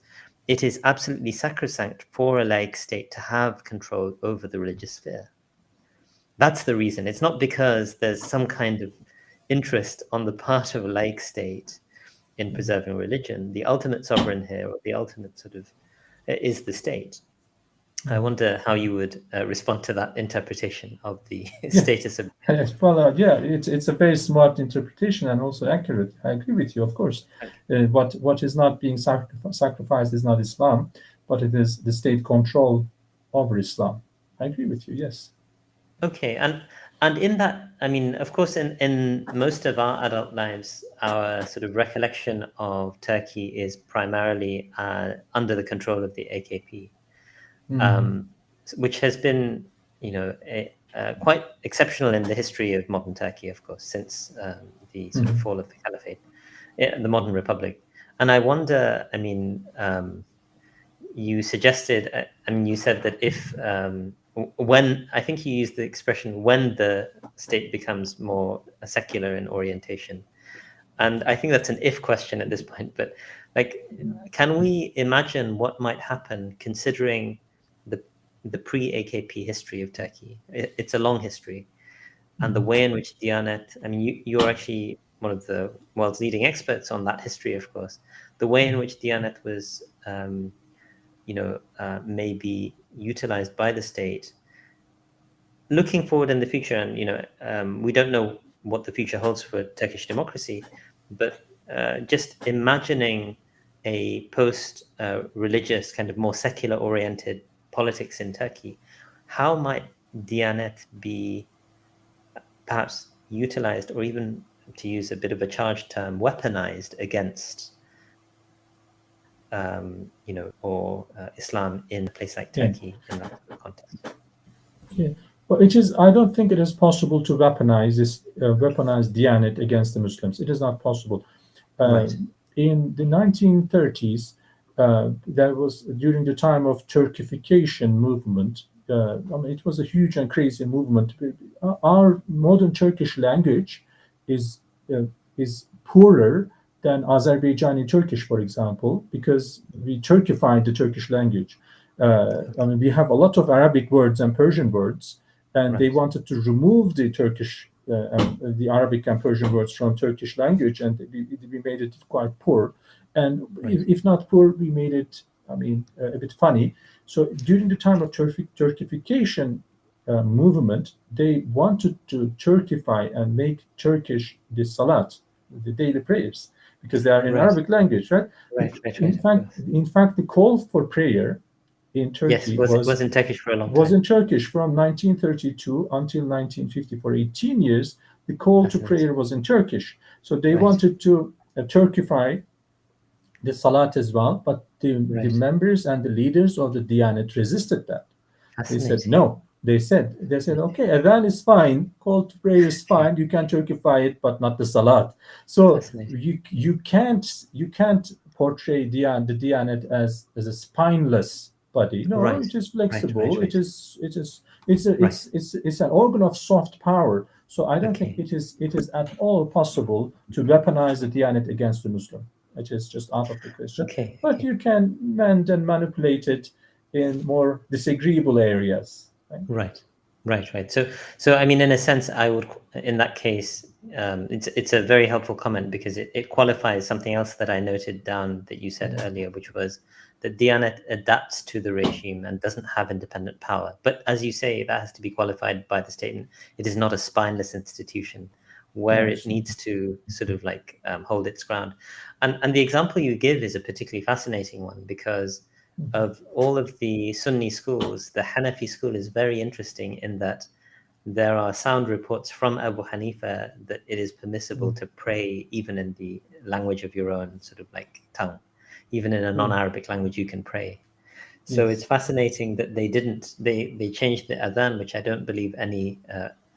it is absolutely sacrosanct for a laic state to have control over the religious sphere. That's the reason. It's not because there's some kind of interest on the part of a laic state in preserving religion. The ultimate sovereign here, or the ultimate sort of, is the state. I wonder how you would respond to that interpretation of the status of...
Well, it's a very smart interpretation and also accurate. I agree with you, of course. What is not being sacrificed is not Islam, but it is the state control over Islam. I agree with you, yes.
Okay, and in that, I mean, of course, in most of our adult lives, our sort of recollection of Turkey is primarily under the control of the AKP, which has been, quite exceptional in the history of modern Turkey, of course, since the sort of fall of the Caliphate, the modern republic. And I wonder, I mean, you suggested, you said that if... when, I think you used the expression, when the state becomes more secular in orientation. And I think that's an if question at this point, but can we imagine what might happen considering the pre-AKP history of Turkey? It's a long history. And the way in which Diyanet, you're actually one of the world's leading experts on that history, of course. The way in which Diyanet was maybe utilized by the state. Looking forward in the future, and we don't know what the future holds for Turkish democracy, but just imagining a post-religious, kind of more secular-oriented politics in Turkey, how might Diyanet be perhaps utilized, or even, to use a bit of a charged term, weaponized against, or Islam in a place like
Yeah.
Turkey in that context?
Yeah. Well, it is. I don't think it is possible to weaponize Diyanet against the Muslims. It is not possible.
Right.
In the 1930s, there was during the time of Turkification movement. I mean, it was a huge and crazy movement. Our modern Turkish language is uh, is poorer than Azerbaijani Turkish, for example, because we Turkified the Turkish language. I mean, we have a lot of Arabic words and Persian words, and they
Right.
wanted to remove the Turkish, the Arabic and Persian words from Turkish language, and we made it quite poor. And
Right.
if not poor, we made it, I mean, a bit funny. So during the time of Turkification movement, they wanted to Turkify and make Turkish the salat, the daily prayers, because they are in
Right.
Arabic language, right?
Right. Right.
In
Right. Of
fact,
course.
in fact, the call for prayer in
Yes.
Turkey
Was in Turkish for a long
was
time.
in Turkish from 1932 until 1950. For 18 years, the call to
Fascinating.
prayer was in Turkish. So they
Right.
wanted to Turkify the salat as well, but the
Right.
members and the leaders of the Diyanet resisted that. They said
Fascinating.
no. They said okay, adhan is fine, call to prayer is
Okay.
fine. You can Turkify it, but not the salat. So
Fascinating.
you can't portray the Diyanet as a spineless body. No,
Right.
it is
Right.
flexible.
Right.
It
Right.
is it is it's a,
Right.
it's an organ of soft power. So I don't think
Okay.
it is at all possible to weaponize the Diyanet against the Muslim. It is just out of the question.
Okay.
But
Okay.
you can mend and manipulate it in more disagreeable areas. Right?
Right. Right. Right. So I mean, in a sense, I would, in that case, it's a very helpful comment, because it qualifies something else that I noted down that you said earlier, which was that Diyanet adapts to the regime and doesn't have independent power. But as you say, that has to be qualified by the statement. It is not a spineless institution where it
Absolutely.
needs to sort of like hold its ground. And the example you give is a particularly fascinating one, because of all of the Sunni schools, the Hanafi school is very interesting in that there are sound reports from Abu Hanifa that it is permissible to pray even in the language of your own sort of like tongue. Even in a non-Arabic language, you can pray. So it's
Yes.
fascinating that they changed the adhan, which I don't believe any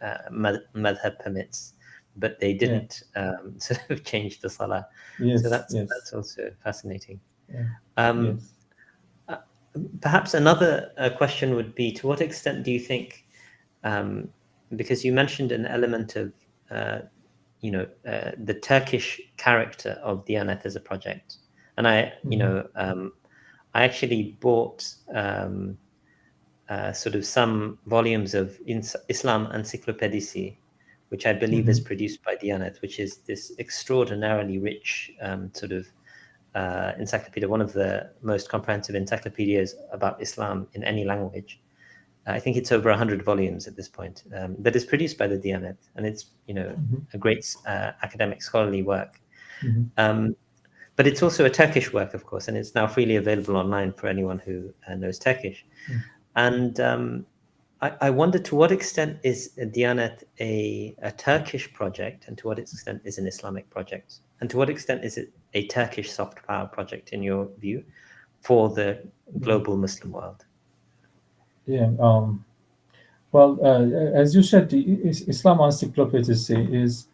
madhab permits, but they
Yeah.
didn't sort of change the salah. So
Yes.
that's
Yes.
also fascinating.
Yeah.
Um,
Yes.
Perhaps another question would be, to what extent do you think, because you mentioned an element of, the Turkish character of Diyanet as a project, and I actually bought sort of some volumes of Islam Encyclopédie, which I believe is produced by Diyanet, which is this extraordinarily rich sort of encyclopedia, one of the most comprehensive encyclopedias about Islam in any language. I think it's over 100 volumes at this point, that is produced by the Diyanet, and it's a great academic scholarly work. But it's also a Turkish work, of course, and it's now freely available online for anyone who knows Turkish. And I wonder, to what extent is Diyanet a Turkish project, and to what extent is an Islamic project? And to what extent is it a Turkish soft power project, in your view, for the global Muslim world?
Yeah. Well, as you said, the Islam Encyclopedia is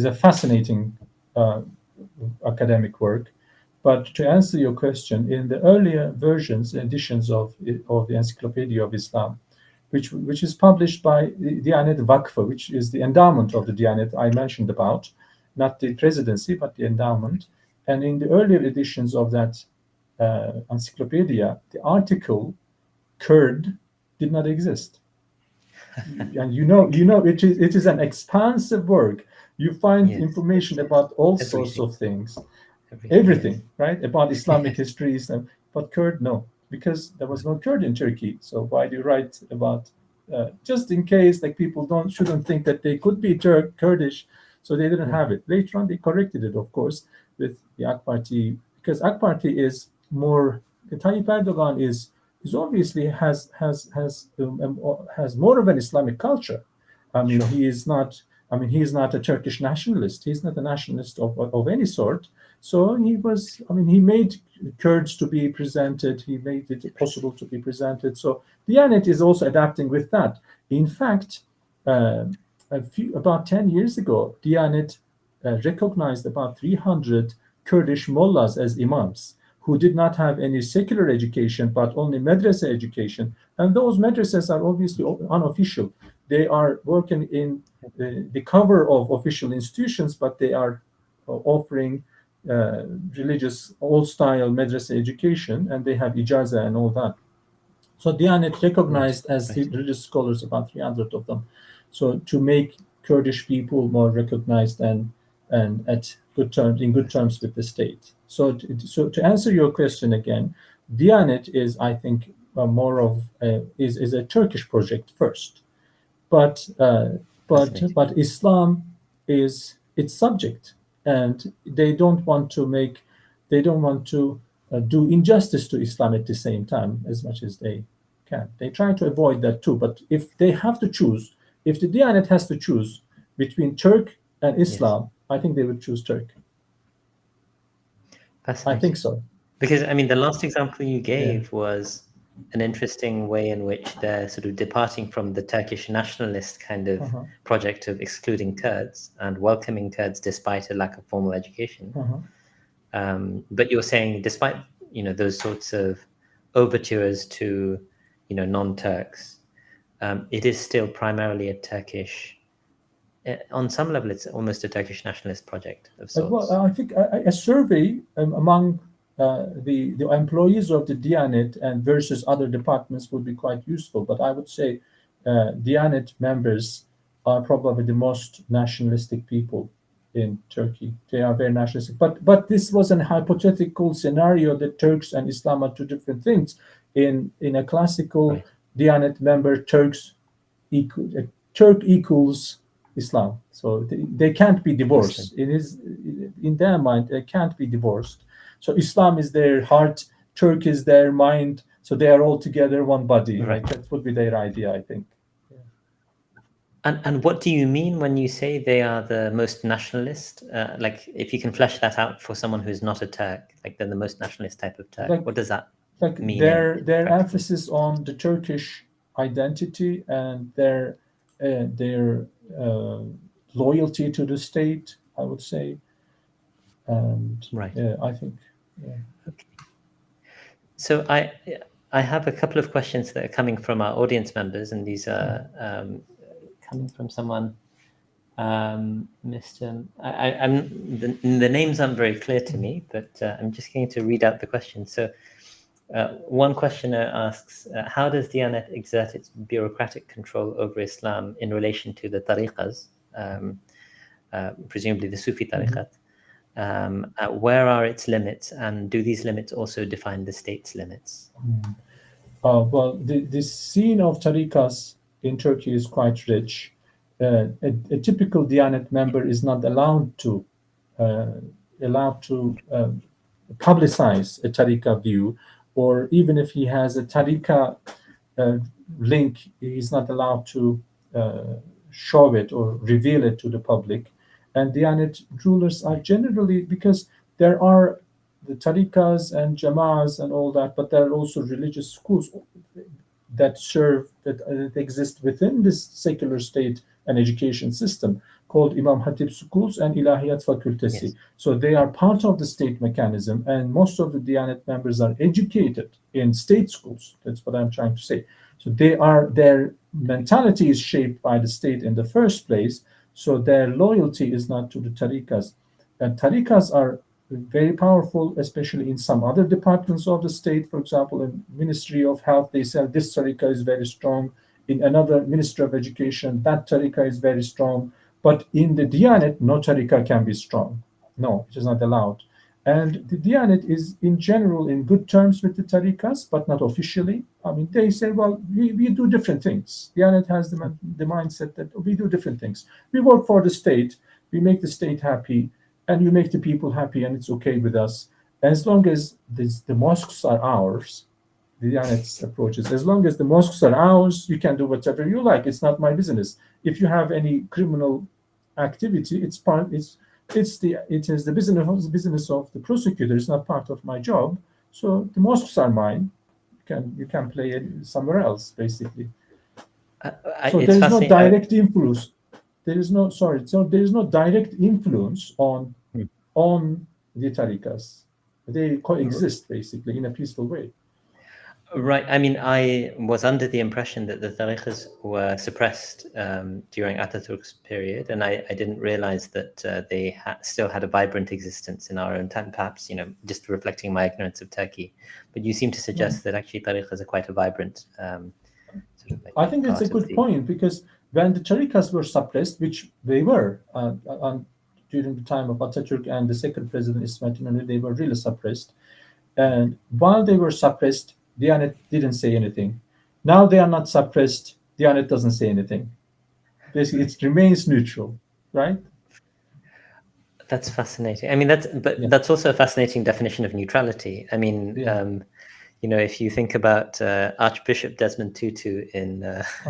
a fascinating uh, academic work. But to answer your question, in the earlier versions, editions of the Encyclopedia of Islam, which is published by the Diyanet Vakfı, which is the endowment of the Diyanet I mentioned about, not the presidency, but the endowment. And in the earlier editions of that encyclopedia, the article Kurd did not exist. And it is an expansive work. You find
Yes, yes,
information
yes.
about all sorts
Everything,
of things,
yes.
everything, right? About Islamic histories, but Kurd, no, because there was no Kurd in Turkey. So why do you write about? Just in case, like people shouldn't think that they could be Kurdish, so they didn't have it. Later on, they corrected it, of course, with the Ak Party because AK Party is more, Tayyip Erdogan is obviously has more of an Islamic culture. I mean, he is not. I mean, he is not a Turkish nationalist. He's not a nationalist of any sort. So he was. I mean, he made Kurds to be presented. He made it possible to be presented. So Diyanet is also adapting with that. In fact, about 10 years ago, Diyanet recognized about 300 Kurdish mullahs as imams who did not have any secular education but only madrasa education. And those madrasas are obviously unofficial. They are working in the cover of official institutions, but they are offering religious old-style madrasa education, and they have ijaza and all that. So Diyanet recognized as religious scholars about 300 of them. So to make Kurdish people more recognized and at good terms, in good terms with the state. So to answer your question again, Diyanet is, I think, more of is a Turkish project first, but Islam is its subject, and they don't want to do injustice to Islam at the same time as much as they can. They try to avoid that too. But if they have to choose, if the Diyanet has to choose between Turk and Islam, I think they would choose Turk. I think so.
Because, I mean, the last example you gave was an interesting way in which they're sort of departing from the Turkish nationalist kind of project of excluding Kurds and welcoming Kurds despite a lack of formal education. But you're saying, despite those sorts of overtures to non-Turks, it is still primarily a Turkish. On some level, it's almost a Turkish nationalist project of sorts.
Well, I think a survey among the employees of the Diyanet and versus other departments would be quite useful. But I would say Diyanet members are probably the most nationalistic people in Turkey. They are very nationalistic. But this was an hypothetical scenario that Turks and Islam are two different things. In a classical Diyanet member, Turk equals Islam. So they can't be divorced. It is in their mind, they can't be divorced. So Islam is their heart, Turk is their mind. So they are all together one body. Right? That would be their idea, I think.
And what do you mean when you say they are the most nationalist? Like, if you can flesh that out for someone who's not a Turk, like they're the most nationalist type of Turk. What does that mean?
Their emphasis on the Turkish identity and their loyalty to the state, I would say. And I think.
Okay. So I have a couple of questions that are coming from our audience members, and these are coming from someone, Mr. The names aren't very clear to me, but I'm just going to read out the question. So one questioner asks, how does Diyanet exert its bureaucratic control over Islam in relation to the tariqas, presumably the Sufi tariqat? Where are its limits, and do these limits also define the state's limits?
Well, the scene of tariqas in Turkey is quite rich. A typical Diyanet member is not allowed to publicize a tariqa view, or even if he has a tariqa link, he's not allowed to show it or reveal it to the public. And Diyanet rulers are generally, because there are the tariqas and jama'as and all that, but there are also religious schools that exist within this secular state and education system called Imam Hatip schools and Ilahiyat facultesi. So they are part of the state mechanism, and most of the Diyanet members are educated in state schools. That's what I'm trying to say. So their mentality is shaped by the state in the first place. So their loyalty is not to the tariqas. And tariqas are very powerful, especially in some other departments of the state. For example, in Ministry of Health, they say this tariqa is very strong. In another Ministry of Education, that tariqa is very strong. But in the Diyanet, no tariqa can be strong. No, it is not allowed. And the Diyanet is, in general, in good terms with the tariqas, but not officially. I mean, they say, well, we do different things. Diyanet has the mindset that we do different things. We work for the state, we make the state happy, and you make the people happy, and it's okay with us. as long as the mosques are ours, the Diyanet's approach is, as long as the mosques are ours, you can do whatever you like. It's not my business. If you have any criminal activity, it is the business of the prosecutor. It's not part of my job. So the mosques are mine. You can play it somewhere else, basically. So there is no direct influence. There is no direct influence on the tariqas. They coexist basically in a peaceful way.
Right. I mean, I was under the impression that the tariqas were suppressed during Ataturk's period, and I didn't realize that they still had a vibrant existence in our own time, perhaps, just reflecting my ignorance of Turkey. But you seem to suggest that actually tariqas are quite a vibrant sort of
I think it's a good point, because when the tariqas were suppressed, which they were during the time of Ataturk and the second president Ismail, they were really suppressed. And while they were suppressed, Diyanet didn't say anything. Now they are not suppressed, Diyanet doesn't say anything. Basically, it remains neutral, right?
That's fascinating. I mean, that's also a fascinating definition of neutrality. I mean, if you think about Archbishop Desmond Tutu in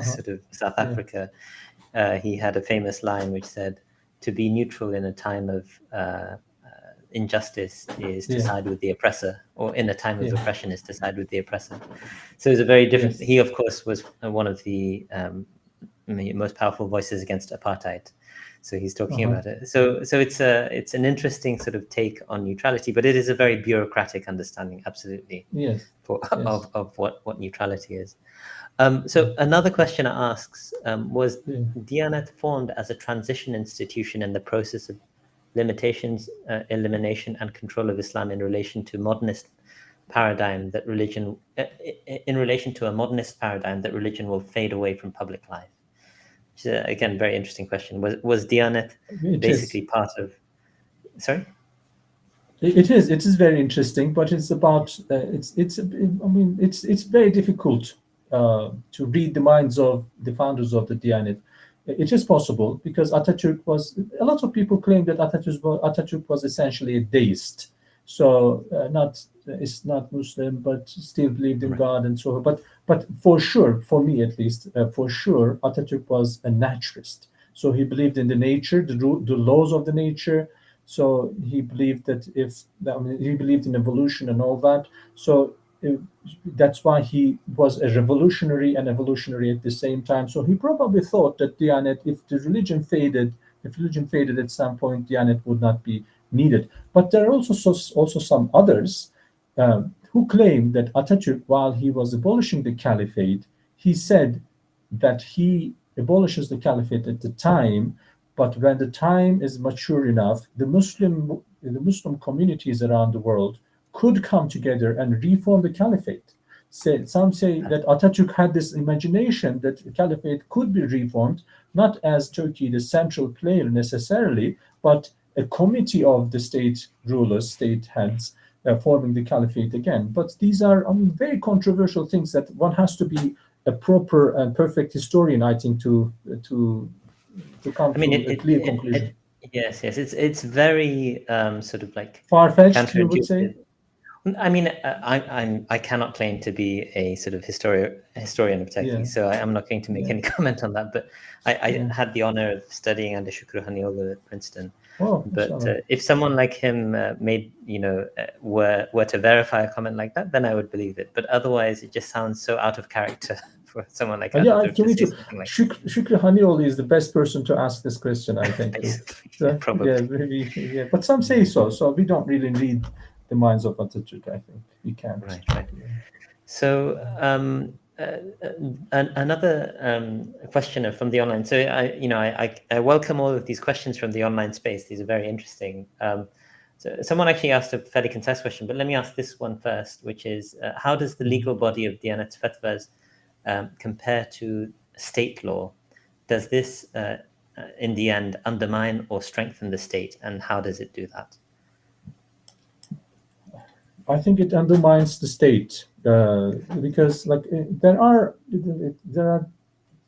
sort of South Africa, he had a famous line which said, "To be neutral in a time of injustice is to side with the oppressor, or in a time of oppression is to side with the oppressor." So it's a very different. He, of course, was one of the most powerful voices against apartheid. So he's talking about it. So it's an interesting sort of take on neutrality, but it is a very bureaucratic understanding, absolutely, of what neutrality is. So another question it asks, was Diyanet formed as a transition institution in the process of limitations, elimination, and control of Islam in relation to modernist paradigm that religion, in relation to a modernist paradigm that religion will fade away from public life? Which is, again, very interesting question. Was Diyanet basically part of? Sorry.
It is very interesting, but it's about it's very difficult to read the minds of the founders of the Diyanet. It is possible because Ataturk was. A lot of people claim that Ataturk was essentially a deist, so it's not Muslim, but still believed in God and so on. But for sure, for me at least, for sure, Ataturk was a naturalist. So he believed in the nature, the laws of the nature. So he believed that he believed in evolution and all that. So that's why he was a revolutionary and evolutionary at the same time. So he probably thought that Diyanet, if religion faded at some point, Diyanet would not be needed. But there are also some others who claim that Ataturk, while he was abolishing the caliphate, he said that he abolishes the caliphate at the time, but when the time is mature enough, the Muslim communities around the world could come together and reform the caliphate. Some say that Ataturk had this imagination that the caliphate could be reformed, not as Turkey, the central player necessarily, but a committee of the state rulers, state heads, forming the caliphate again. But these are very controversial things that one has to be a proper and perfect historian, I think, to come to a clear conclusion.
Yes, it's very sort of like
far-fetched, you would say.
I mean, I cannot claim to be a sort of historian of Turkey, so I'm not going to make any comment on that. But I had the honor of studying under Shukru Hanioğlu at Princeton. But if someone like him were to verify a comment like that, then I would believe it. But otherwise, it just sounds so out of character for someone like Ataturk to say something like that.
Shukru Hanioğlu is the best person to ask this question, I think.
Probably.
But some say so. So we don't really read the minds of Ataturk, I think. We can't.
Right. So another question from the online. So I welcome all of these questions from the online space. These are very interesting. So someone actually asked a fairly concise question, but let me ask this one first, which is, how does the legal body of Diyanet's fatwas compare to state law? Does this, in the end, undermine or strengthen the state, and how does it do that?
I think it undermines the state because, like, there are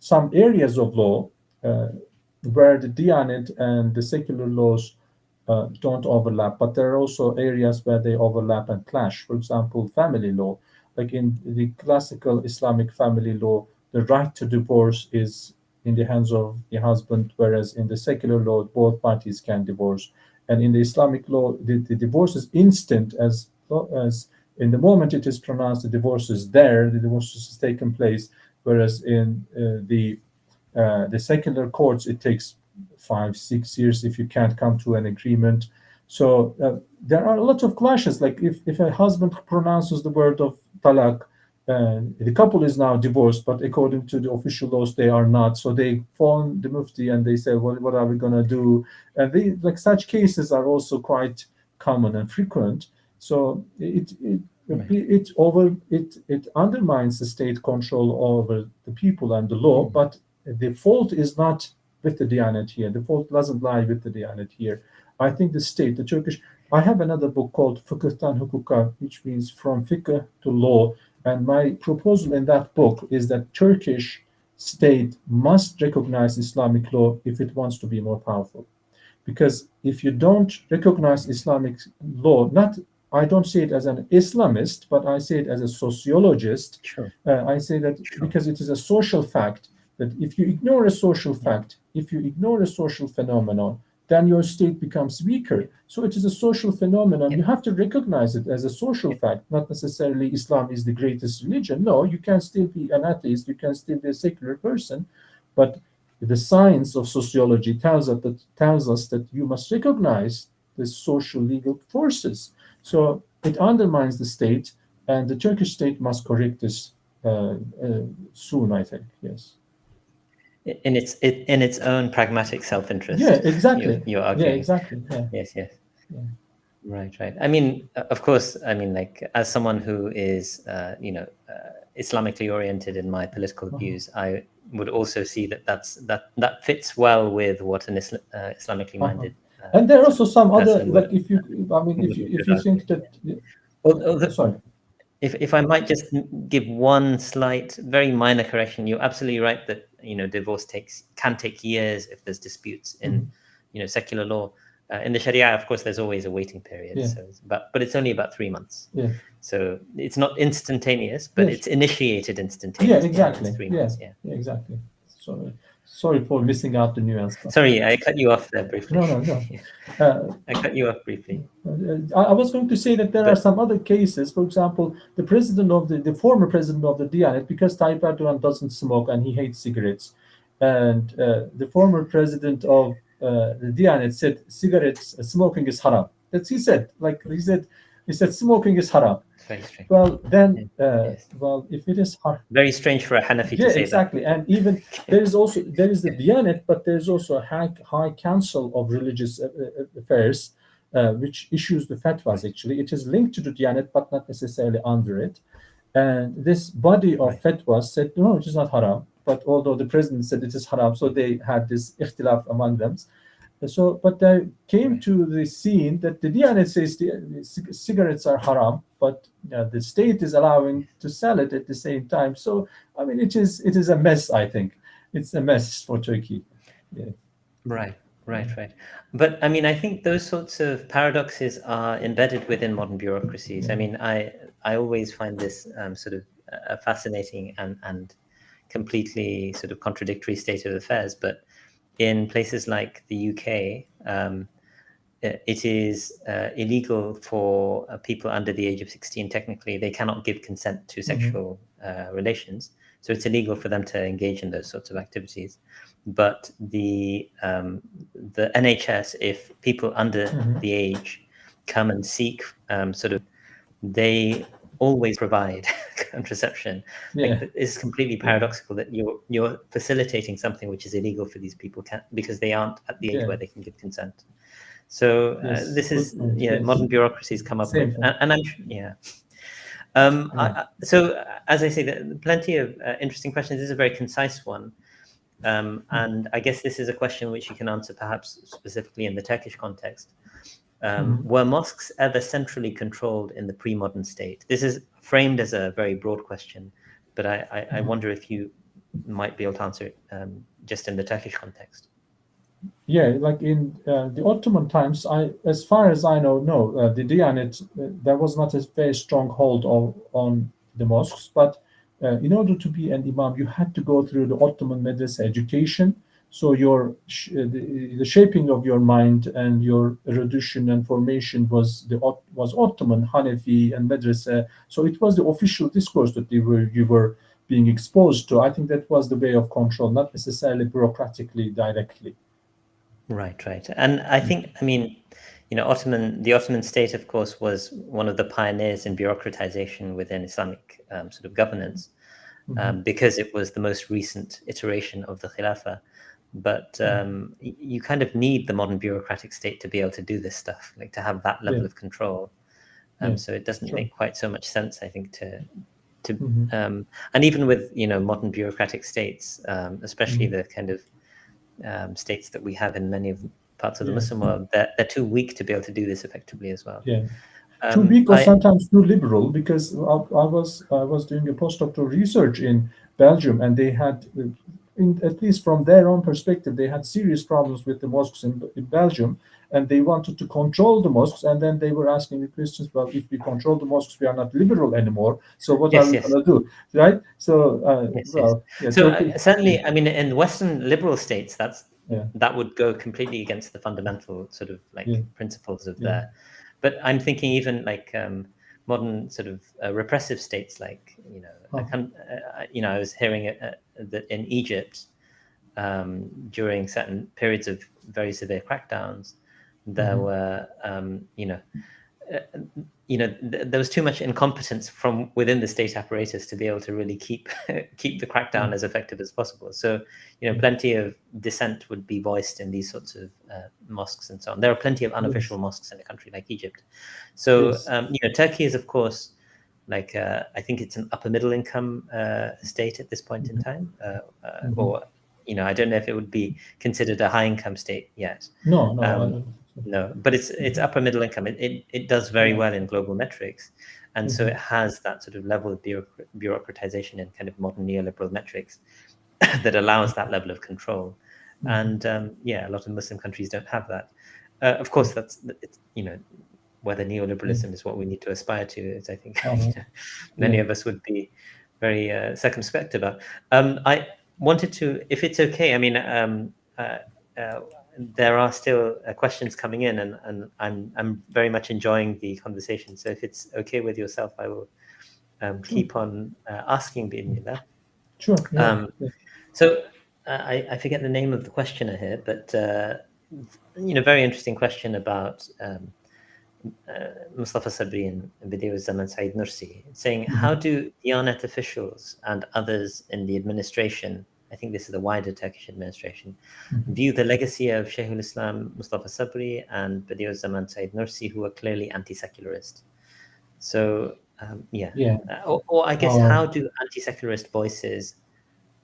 some areas of law where the Diyanet and the secular laws don't overlap, but there are also areas where they overlap and clash. For example, family law. Like in the classical Islamic family law, the right to divorce is in the hands of the husband, whereas in the secular law, both parties can divorce. And in the Islamic law, the divorce is instant as in the moment it is pronounced, the divorce is there, the divorce has taken place. Whereas in the secular courts, it takes 5, 6 years if you can't come to an agreement. So there are a lot of clashes. Like if a husband pronounces the word of talaq, the couple is now divorced, but according to the official laws, they are not. So they phone the mufti and they say, "Well, what are we gonna do?" And like such cases are also quite common and frequent. So it undermines the state control over the people and the law, but the fault is not with the Diyanet here. The fault doesn't lie with the Diyanet here. I think the state, the Turkish. I have another book called Fıkıhtan Hukuka, which means from fiqh to law. And my proposal in that book is that Turkish state must recognize Islamic law if it wants to be more powerful. Because if you don't recognize Islamic law, not I don't say it as an Islamist, but I say it as a sociologist.
Sure.
I say that because it is a social fact that if you ignore a social fact, if you ignore a social phenomenon, then your state becomes weaker. So it is a social phenomenon. You have to recognize it as a social fact, not necessarily Islam is the greatest religion. No, you can still be an atheist, you can still be a secular person, but the science of sociology tells us that you must recognize the social legal forces. So it undermines the state, and the Turkish state must correct this soon, I think. Yes.
In its own pragmatic self-interest.
Yeah, exactly.
You're arguing.
Yeah, exactly. Yeah.
Yes. Right. I mean, of course, I mean, like, as someone who is, Islamically oriented in my political views, I would also see that fits well with what an Islamically minded.
And there are also some other,
person
like
would-
if you think that, sorry.
If I might just give one slight, very minor correction, you're absolutely right that divorce can take years if there's disputes in secular law. In the Sharia, of course, there's always a waiting period.
Yeah.
So, but it's only about 3 months.
Yeah.
So it's not instantaneous, but
Yes.
it's initiated instantaneously.
Yeah, exactly.
It's 3 months. Yeah.
Exactly. Sorry for missing out the nuance.
Sorry, I cut you off there briefly.
No.
I cut you off briefly.
I was going to say that there are some other cases. For example, the former president of the Diyanet, because Tayyip Erdogan doesn't smoke and he hates cigarettes, and the former president of the Diyanet said smoking is haram. That's he said. He said smoking is haram.
Very strange.
Well, then,
Yes.
well, if it is haram,
very strange for a Hanafi to say
exactly.
that.
And even there is the Diyanet, but there's also a high council of religious affairs, which issues the fatwas. Actually, it is linked to the Diyanet, but not necessarily under it. And this body of fatwas said, no, it is not haram. But although the president said it is haram, so they had this ikhtilaf among them. So, but they came to the scene that the Diyanet says the cigarettes are haram, but the state is allowing to sell it at the same time. So, I mean, it is a mess. I think it's a mess for Turkey. Yeah.
Right. But I mean, I think those sorts of paradoxes are embedded within modern bureaucracies. I mean, I always find this sort of a fascinating and completely sort of contradictory state of affairs. But in places like the UK, it is illegal for people under the age of 16. Technically, they cannot give consent to sexual relations, so it's illegal for them to engage in those sorts of activities. But the NHS, if people under the age come and seek they always provide contraception. It's completely paradoxical that you're facilitating something which is illegal for these people because they aren't at the age where they can give consent. So this is modern bureaucracies come up with, and I'm so as I say, plenty of interesting questions. This is a very concise one. And I guess this is a question which you can answer perhaps specifically in the Turkish context. Were mosques ever centrally controlled in the pre-modern state? This is framed as a very broad question, but I wonder if you might be able to answer it just in the Turkish context.
Yeah, like in the Ottoman times, as far as I know, no, the Diyanet, there was not a very strong hold on the mosques. But in order to be an imam, you had to go through the Ottoman madrasa education. So the shaping of your mind and your erudition and formation was Ottoman, Hanefi, and madrasa. So it was the official discourse that you were being exposed to. I think that was the way of control, not necessarily bureaucratically directly.
Right, right. And I think, I mean, the Ottoman state, of course, was one of the pioneers in bureaucratization within Islamic sort of governance,
Mhm.
because it was the most recent iteration of the Khilafah. But you kind of need the modern bureaucratic state to be able to do this stuff, like to have that
Yeah,
level of control.
yeah,
So it doesn't
sure.
make quite so much sense, I think, to
Mhm,
and even with modern bureaucratic states, especially
mhm.
the kind of states that we have in many of parts of the
Yeah,
Muslim world, they're too weak to be able to do this effectively as well.
yeah. Too big or
I
sometimes too liberal, because I was doing a postdoctoral research in Belgium, and they had, at least from their own perspective, they had serious problems with the mosques in Belgium, and they wanted to control the mosques, and then they were asking the Christians, well, if we control the mosques, we are not liberal anymore. So what are
Yes,
we
yes,
going to do, right? So,
yes, yes.
well, yeah,
So
Turkey, yeah,
certainly, I mean, in Western liberal states,
yeah,
that would go completely against the fundamental sort of
yeah,
like principles of
yeah.
there. But I'm thinking even like modern sort of repressive states, like
Uh-huh.
I was hearing that in Egypt, during certain periods of very severe crackdowns, there
Mhm.
were uh, there was too much incompetence from within the state apparatus to be able to really keep keep the
Yeah,
crackdown as effective as possible. So
yeah.
plenty of dissent would be voiced in these sorts of mosques and so on. There are plenty of unofficial
Yes,
mosques in a country like Egypt. So
yes.
Turkey is, of course, like I think it's an upper middle income state at this point in
Mhm,
time,
mhm.
or I don't know if it would be considered a high income state yet.
No, no, I
Um,
don't think so.
no, but it's
Mhm.
upper middle income. It does very
Yeah.
well in global metrics, and so
Mhm,
it has that sort of level of bureaucratization in kind of modern neoliberal metrics that allows that level of control.
mhm.
And yeah, a lot of Muslim countries don't have that. Of course, it's whether
Yeah.
neoliberalism is what we need to aspire to is, I think,
Uh-huh.
many
Yeah.
of us would be very circumspect about. I wanted to, if it's okay, I mean, uh, there are still questions coming in, and I'm very much enjoying the conversation. So if it's okay with yourself, I will
Sure.
keep on asking Bismillah.
Sure. Yeah.
Um,
Yeah.
so I forget the name of the questioner here, but very interesting question about Mustafa Sabri and Bediou Zaman Said Nursi, saying, how
Mhm,
do Diyanet officials and others in the administration, I think this is the wider Turkish administration,
mhm.
view the legacy of Shaykhul Islam Mustafa Sabri and Bediou Zaman Said Nursi, who were clearly anti-secularist? So yeah,
Yeah.
or I guess,
Uh,
how do anti-secularist voices,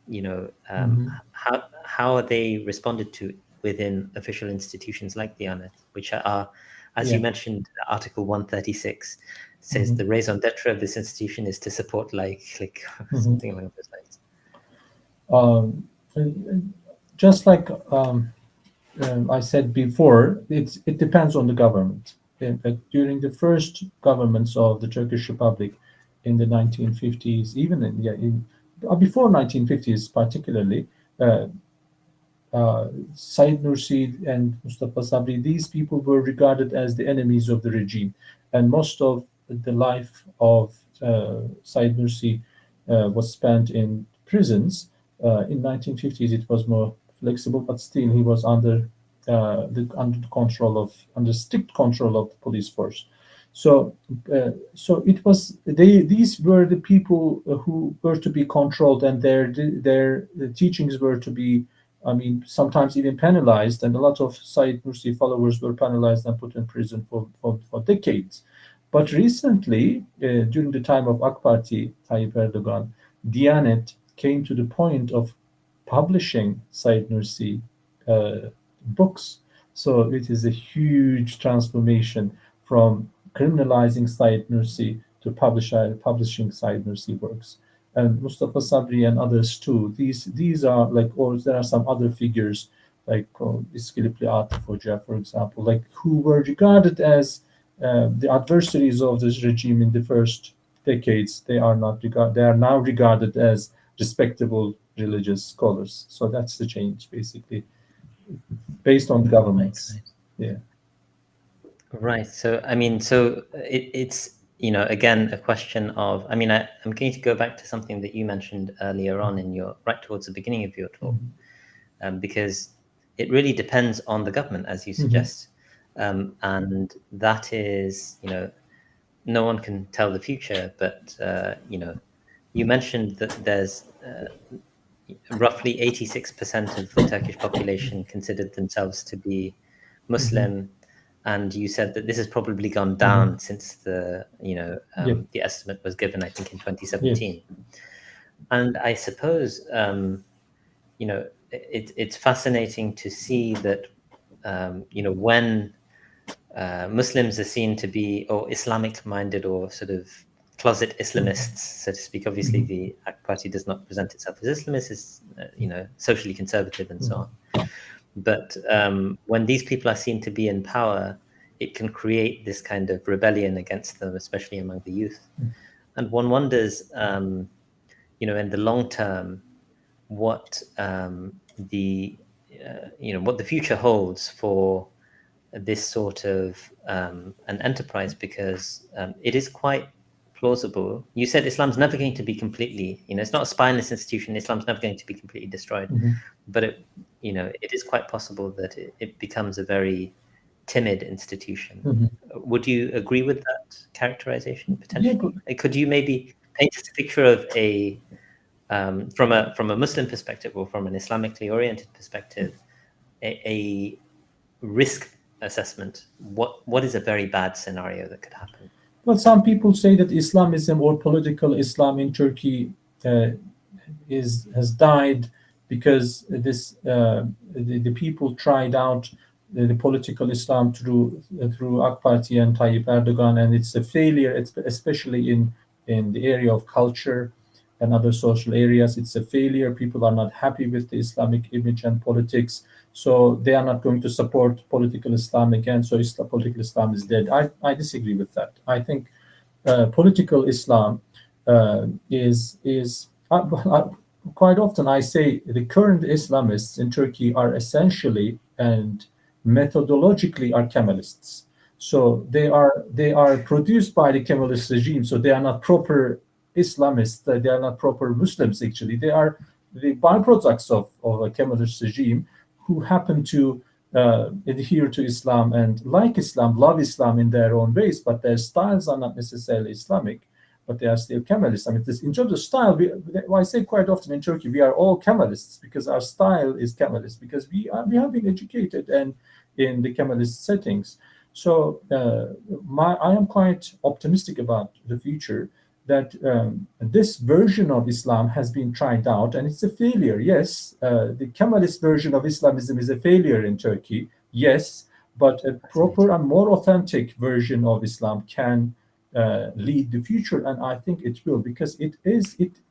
mhm.
how are they responded to within official institutions like the Diyanet, which are, as you
Yeah.
mentioned, Article 136 says
Mhm,
the raison d'etre of this institution is to support like
mhm.
something along those lines.
Um, uh, just like I said before, it depends on the government. During the first governments of the Turkish Republic in the 1950s, even before 1950s particularly, uh, Said Nursi and Mustafa Sabri, these people were regarded as the enemies of the regime. And most of the life of Said Nursi was spent in prisons. In 1950s, it was more flexible, but still he was under strict control of the police force. So it was these were the people who were to be controlled, and their teachings were to be, I mean, sometimes even penalized, and a lot of Said Nursi followers were penalized and put in prison for decades. But recently, during the time of AK Party, Tayyip Erdogan, Diyanet came to the point of publishing Said Nursi books. So it is a huge transformation from criminalizing Said Nursi to publishing Said Nursi works. And Mustafa Sabri and others too. These are like, or there are some other figures like İskilipli Atif Hoca, for example, like who were regarded as the adversaries of this regime in the first decades. They are now regarded as respectable religious scholars. So that's the change, basically, based on governments.
Right.
Yeah.
Right. So, I mean, it's, again, a question of, I mean, I'm going to go back to something that you mentioned earlier on right towards the beginning of your talk, because it really depends on the government, as you suggest. And that is, no one can tell the future, but, you mentioned that there's roughly 86% of the Turkish population considered themselves to be Muslim. And you said that this has probably gone down since the estimate was given, I think, in 2017.
Yes.
And I suppose, it's fascinating to see that, when Muslims are seen to be, or Islamic-minded, or sort of closet Islamists, so to speak. Obviously, the AK Party does not present itself as Islamist; it's socially conservative and so on. But when these people are seen to be in power, it can create this kind of rebellion against them, especially among the youth. And one wonders, in the long term, what what the future holds for this sort of an enterprise, because it is quite plausible. You said Islam's never going to be completely, it's not a spineless institution. Islam's never going to be completely destroyed, but it is quite possible that it becomes a very timid institution. Would you agree with that characterization potentially?
Yeah,
Could you maybe paint us a picture of a from a Muslim perspective, or from an Islamically oriented perspective, a risk assessment? What is a very bad scenario that could happen?
well, some people say that Islamism or political Islam in Turkey has died because the people tried out the political Islam through AK Party and Tayyip Erdogan, and it's a failure. It's especially in the area of culture and other social areas. It's a failure. People are not happy with the Islamic image and politics, so they are not going to support political Islam again. So political Islam is dead. I disagree with that. I think political Islam is quite often I say the current Islamists in Turkey are essentially and methodologically are Kemalists. So they are produced by the Kemalist regime. So they are not proper Islamists. They are not proper Muslims. Actually, they are the byproducts of a Kemalist regime who happen to adhere to Islam and like Islam, love Islam in their own ways, but their styles are not necessarily Islamic, but they are still Kemalist. I mean, in terms of style, I say quite often in Turkey, we are all Kemalists because our style is Kemalist, because we have been educated and in the Kemalist settings. So I am quite optimistic about the future, that this version of Islam has been tried out and it's a failure. Yes, the Kemalist version of Islamism is a failure in Turkey. Yes, but a proper and more authentic version of Islam can lead the future, and I think it will, because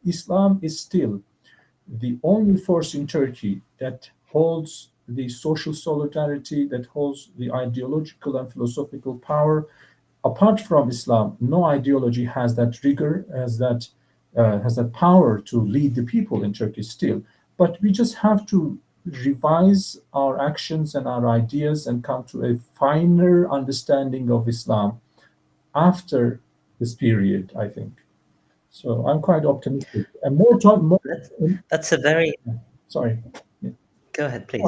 Islam is still the only force in Turkey that holds the social solidarity, that holds the ideological and philosophical power. Apart from Islam, no ideology has that rigor, has that power to lead the people in Turkey still. But we just have to revise our actions and our ideas and come to a finer understanding of Islam after this period, I think. So I'm quite optimistic. And
That's a very...
Sorry.
Go ahead, please.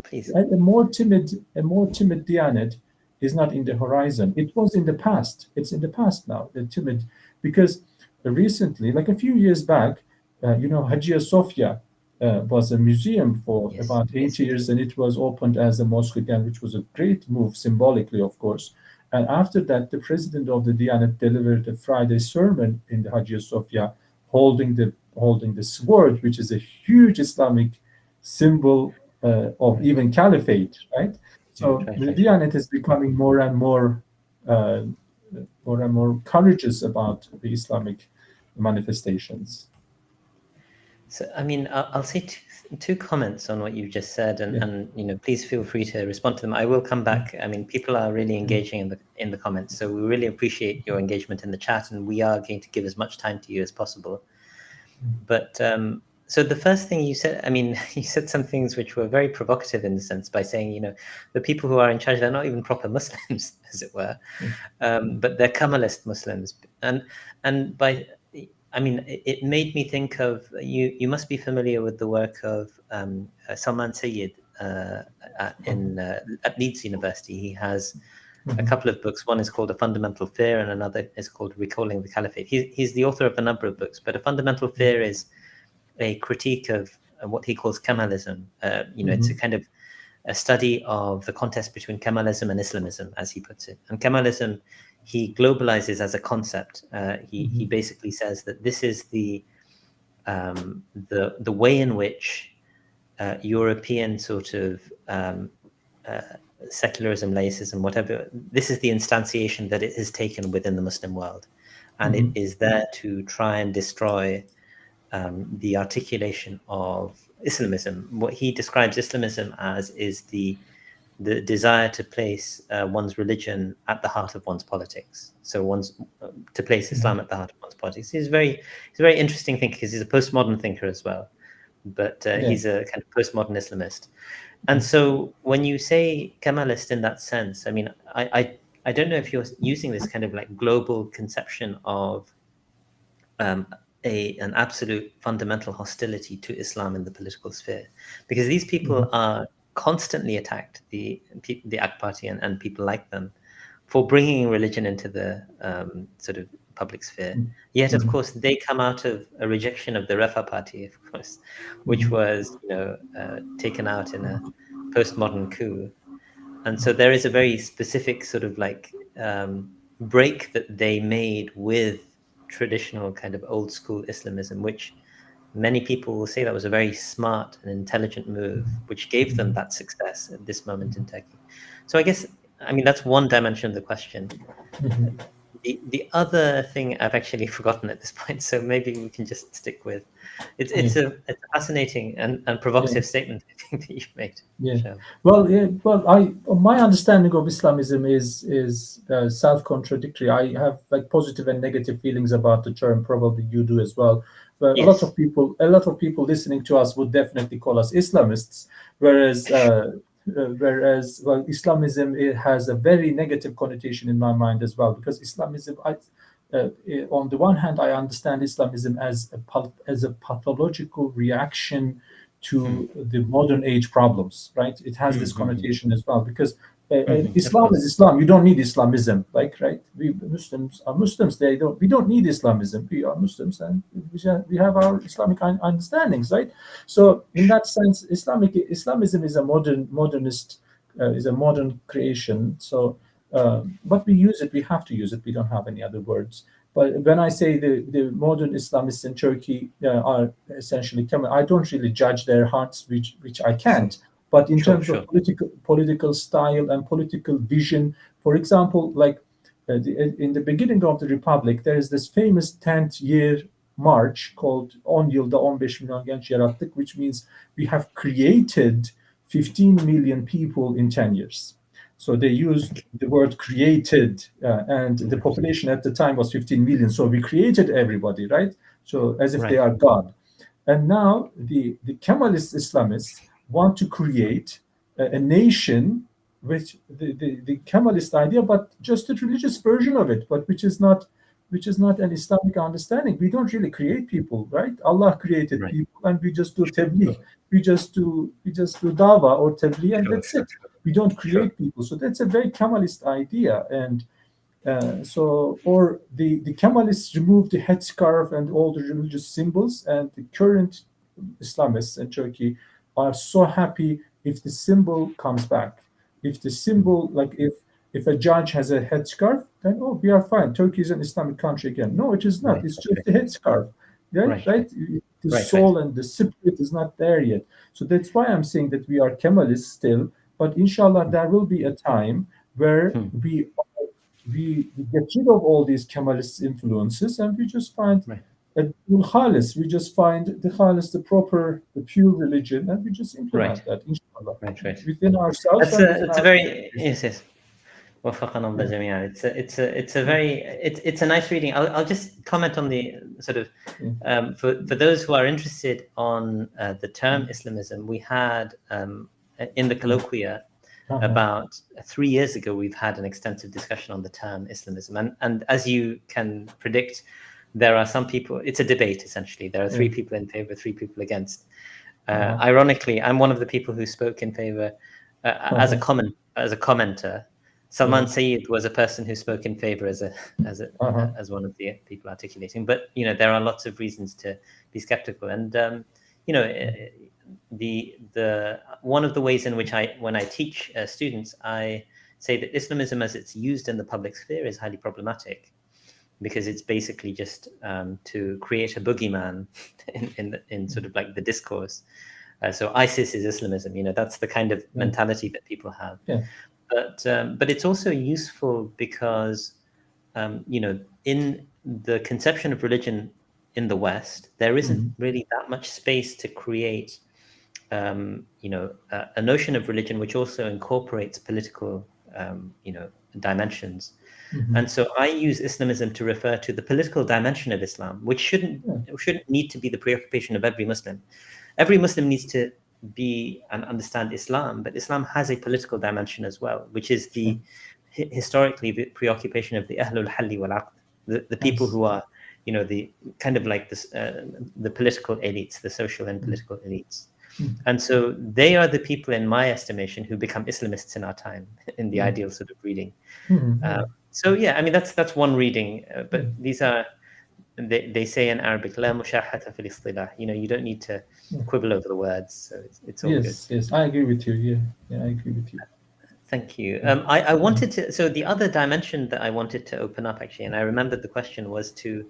Please.
A more timid Diyanet is not in the horizon. It was in the past. It's in the past now, the timid, because recently, like a few years back, Hagia Sophia was a museum for about 8 years, and it was opened as a mosque again, which was a great move symbolically, of course. And after that, the president of the Diyanet delivered a Friday sermon in the Hagia Sophia, holding the sword, which is a huge Islamic symbol of even caliphate, right? So the Diyanet is becoming more and more courageous about the Islamic manifestations.
So, I mean, I'll say two comments on what you've just said, and please feel free to respond to them. I will come back. I mean, people are really engaging in the comments, so we really appreciate your engagement in the chat, and we are going to give as much time to you as possible. But so the first thing you said, I mean, you said some things which were very provocative in the sense by saying, the people who are in charge, they're not even proper Muslims, as it were, but they're Kemalist Muslims, and by I mean, it made me think of you. You must be familiar with the work of Salman Sayyid at Leeds University. He has a couple of books. One is called A Fundamental Fear, and another is called Recalling the Caliphate. He's the author of a number of books, but A Fundamental Fear is a critique of what he calls Kemalism. It's a kind of a study of the contest between Kemalism and Islamism, as he puts it. And Kemalism, he globalizes as a concept. He basically says that this is the way in which European sort of secularism, laicism, whatever, this is the instantiation that it has taken within the Muslim world. And it is there to try and destroy the articulation of Islamism. What he describes Islamism as is the desire to place one's religion at the heart of one's politics. So to place Islam at the heart of one's politics. He's a very interesting thinker because he's a postmodern thinker as well. But he's a kind of postmodern Islamist. And so when you say Kemalist in that sense, I mean, I don't know if you're using this kind of like global conception of an absolute fundamental hostility to Islam in the political sphere, because these people are constantly attacked, the AK Party and people like them, for bringing religion into the sort of public sphere. Yet, of course, they come out of a rejection of the Refa Party, of course, which was taken out in a postmodern coup. And so there is a very specific sort of like break that they made with traditional kind of old school Islamism, which many people will say that was a very smart and intelligent move, which gave them that success at this moment in Turkey. So I guess, I mean, that's one dimension of the question. The other thing I've actually forgotten at this point, so maybe we can just stick with it's a fascinating and provocative statement, I think, that you've made.
Yeah. Well, my understanding of Islamism is self-contradictory. I have like positive and negative feelings about the term. Probably you do as well. But a lot of people listening to us would definitely call us Islamists, whereas Islamism, it has a very negative connotation in my mind as well, because Islamism, on the one hand, I understand Islamism as a pathological reaction to the modern age problems, right? It has this connotation as well, because Islam is Islam. You don't need Islamism, right? We Muslims are Muslims. We don't need Islamism. We are Muslims, and we have our Islamic understandings, right? So, in that sense, Islamism is a modernist, is a modern creation. So, but we use it. We have to use it. We don't have any other words. But when I say the modern Islamists in Turkey are essentially Kemal, I don't really judge their hearts, which I can't. But in terms of political style and political vision, for example, like in the beginning of the Republic, there is this famous 10th year march called 10 yılda 15 milyon genç yarattık, which means we have created 15 million people in 10 years. So they used the word created, and the population at the time was 15 million. So we created everybody, right? So as if they are God. And now the Kemalist Islamists want to create a nation with the Kemalist idea, but just a religious version of it, but which is not an Islamic understanding. We don't really create people, right? Allah created people, and we just do tabligh. We just do dawa or tabligh, and that's it. We don't create people. So that's a very Kemalist idea. And or the Kemalists removed the headscarf and all the religious symbols, and the current Islamists in Turkey are so happy if the symbol comes back. If the symbol, like if a judge has a headscarf, then we are fine. Turkey is an Islamic country again. No, it is not. It's just the headscarf, right? The soul and the spirit is not there yet. So that's why I'm saying that we are Kemalists still. But inshallah, there will be a time where we get rid of all these Kemalist influences, and we just find Khalis, we just find the Khalis, the proper, the pure religion, and we just
Right,
implement that, inshallah,
right.
within ourselves
That's
and within
it's a
our
very
communities.
yes, yes. وفقنا الله
Yeah.
جميعا. It's a very it's a nice reading. I'll just comment on the sort of for those who are interested on the term Islamism. We had in the colloquia about 3 years ago, we've had an extensive discussion on the term Islamism, and as you can predict, there are some people. It's a debate essentially. There are 3 people in favor, 3 people against. Ironically, I'm one of the people who spoke in favor as a commenter. Salman Sayyid was a person who spoke in favor as one of the people articulating. But there are lots of reasons to be skeptical, and the one of the ways in which when I teach students, I say that Islamism, as it's used in the public sphere, is highly problematic, because it's basically just to create a boogeyman in sort of like the discourse. So ISIS is Islamism. That's the kind of mentality that people have.
Yeah.
But it's also useful because in the conception of religion in the West, there isn't really that much space to create a notion of religion which also incorporates political dimensions. And so I use Islamism to refer to the political dimension of Islam, which shouldn't need to be the preoccupation of every Muslim. Every Muslim needs to be and understand Islam, but Islam has a political dimension as well, which is historically the preoccupation of the Ahlul Halli wal Aqd, the people who are, the kind of like this, the political elites, the social and political elites. And so they are the people, in my estimation, who become Islamists in our time, in the ideal sort of reading. So yeah, I mean that's one reading, but these are they say in Arabic, "La mushahata fil istilah." You don't need to quibble over the words, so it's all good.
Yes, I agree with you. Yeah, I agree with you.
Thank you. I wanted to. So the other dimension that I wanted to open up, actually, and I remembered the question was to,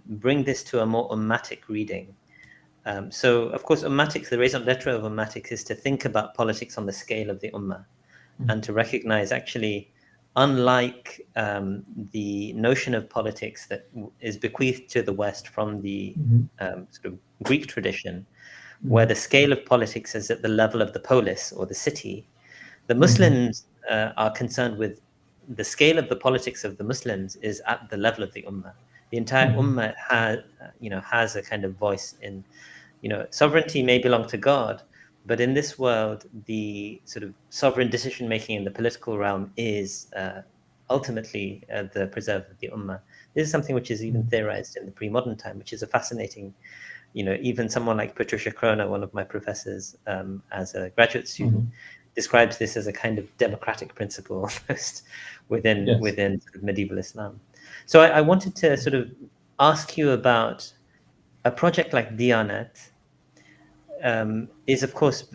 bring this to a more ummatic reading. So, of course, ummatics, the raison d'etre of ummatics is to think about politics on the scale of the ummah, and to recognize, actually, unlike the notion of politics that is bequeathed to the West from the sort of Greek tradition, where the scale of politics is at the level of the polis or the city, the Muslims are concerned with the scale of the politics of the Muslims is at the level of the ummah. The entire ummah has a kind of voice in. Sovereignty may belong to God, but in this world, the sort of sovereign decision-making in the political realm is ultimately the preserve of the ummah. This is something which is even theorized in the pre-modern time, which is a fascinating, even someone like Patricia Kroner, one of my professors as a graduate student, describes this as a kind of democratic principle almost within sort of medieval Islam. So I wanted to sort of ask you about a project like Diyanet. Is, of course,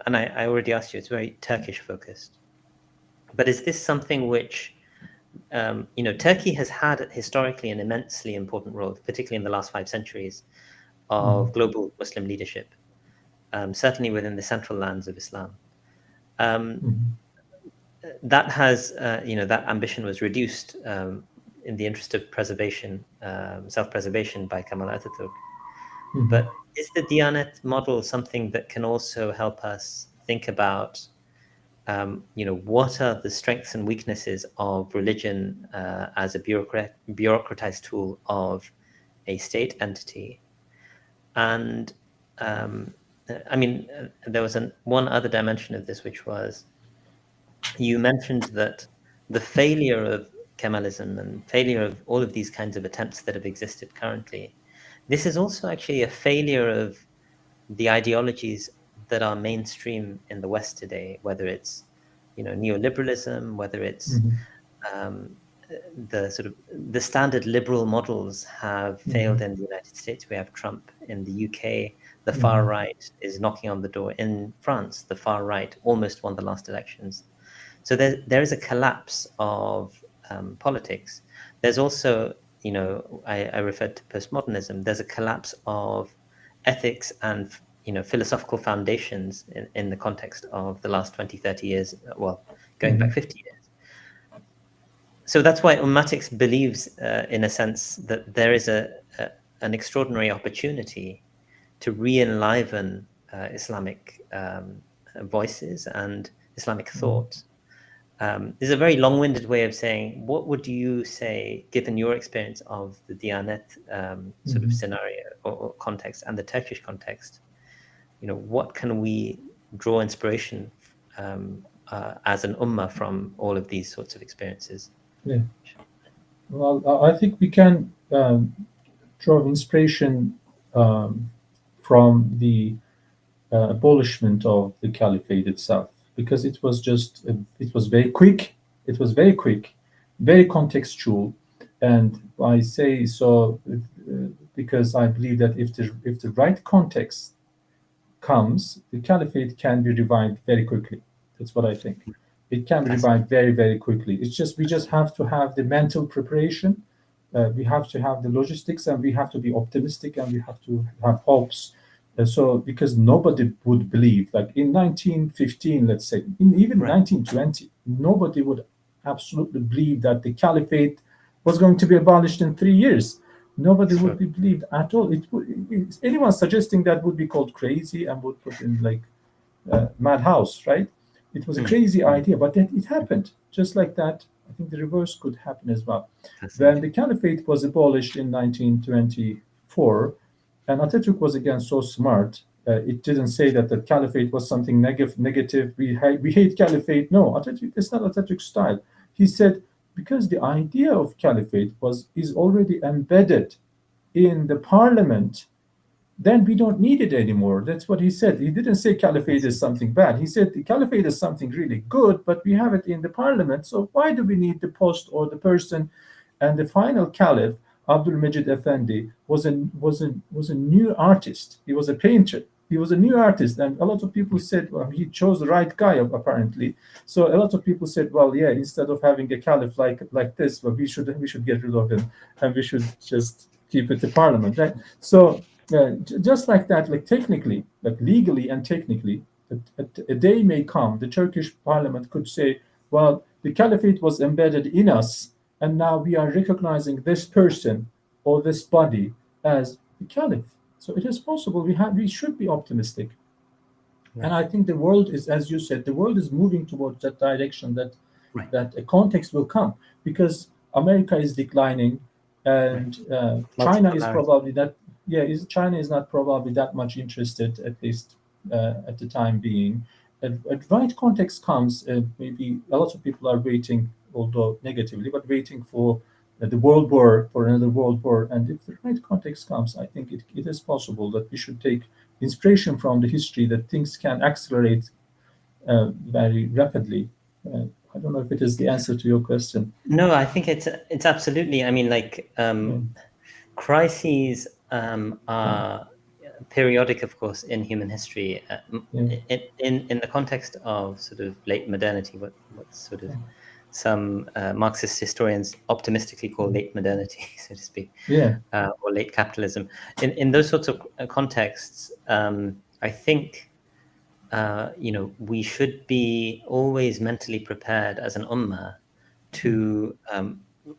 and I already asked you, it's very Turkish focused. But is this something which, Turkey has had historically an immensely important role, particularly in the last 5 centuries, of global Muslim leadership, certainly within the central lands of Islam. That has, that ambition was reduced in the interest of preservation, self-preservation by Kemal Ataturk. But is the Diyanet model something that can also help us think about, what are the strengths and weaknesses of religion as a bureaucratized tool of a state entity? And there was one other dimension of this, which was, you mentioned that the failure of Kemalism and failure of all of these kinds of attempts that have existed currently, this is also actually a failure of the ideologies that are mainstream in the West today, whether it's, neoliberalism, whether it's the sort of the standard liberal models have failed in the United States. We have Trump. In the UK, the far right is knocking on the door. In France, the far right almost won the last elections. So there is a collapse of politics. There's also, I referred to postmodernism. There's a collapse of ethics and, philosophical foundations in the context of the last 20, 30 years, well, going back 50 years. So that's why Ummatics believes, in a sense, that there is an extraordinary opportunity to re-enliven Islamic voices and Islamic thought. This is a very long-winded way of saying, what would you say, given your experience of the Diyanet sort of scenario or context and the Turkish context, what can we draw inspiration as an ummah from all of these sorts of experiences?
Yeah. Well, I think we can draw inspiration from the abolishment of the caliphate itself, because it was very quick, very contextual. And I say so because I believe that if the right context comes, the caliphate can be revived very quickly. That's what I think. It can be revived very, very quickly. We just have to have the mental preparation. We have to have the logistics, and we have to be optimistic, and we have to have hopes. Because nobody would believe, like in 1915, let's say, even 1920, nobody would absolutely believe that the caliphate was going to be abolished in 3 years. Nobody would be believed at all. Anyone suggesting that would be called crazy and would put in like madhouse, right? It was a crazy idea, but then it happened. Just like that, I think the reverse could happen as well. When the caliphate was abolished in 1924, and Ataturk was again so smart, it didn't say that the caliphate was something negative. We hate caliphate. No, Ataturk, it's not Ataturk's style. He said, because the idea of caliphate is already embedded in the parliament, then we don't need it anymore. That's what he said. He didn't say caliphate is something bad. He said the caliphate is something really good, but we have it in the parliament. So why do we need the post or the person? And the final caliph, Abdul Majid Effendi, was a new artist. He was a painter. He was a new artist, and a lot of people said, well, he chose the right guy, apparently. So a lot of people said, well, yeah, instead of having a caliph like this, well, we should get rid of him, and we should just keep it to parliament, right? So just like that, like technically, like legally and technically, a day may come, the Turkish parliament could say, well, the caliphate was embedded in us, and now we are recognizing this person or this body as the caliph. So it is possible. We should be optimistic. Right. And I think the world is, as you said, the world is moving towards that direction, that a context will come, because America is declining, and China is probably that. Yeah, China is not probably that much interested, at least at the time being. A right context comes, maybe a lot of people are waiting, although negatively, but waiting for another world war. And if the right context comes, I think it is possible that we should take inspiration from the history, that things can accelerate very rapidly. I don't know if it is the answer to your question.
No, I think it's absolutely. I mean, like crises are periodic, of course, in human history. In the context of sort of late modernity, what sort of some Marxist historians optimistically call late modernity, so to speak, or late capitalism. In those sorts of contexts, I think we should be always mentally prepared as an ummah to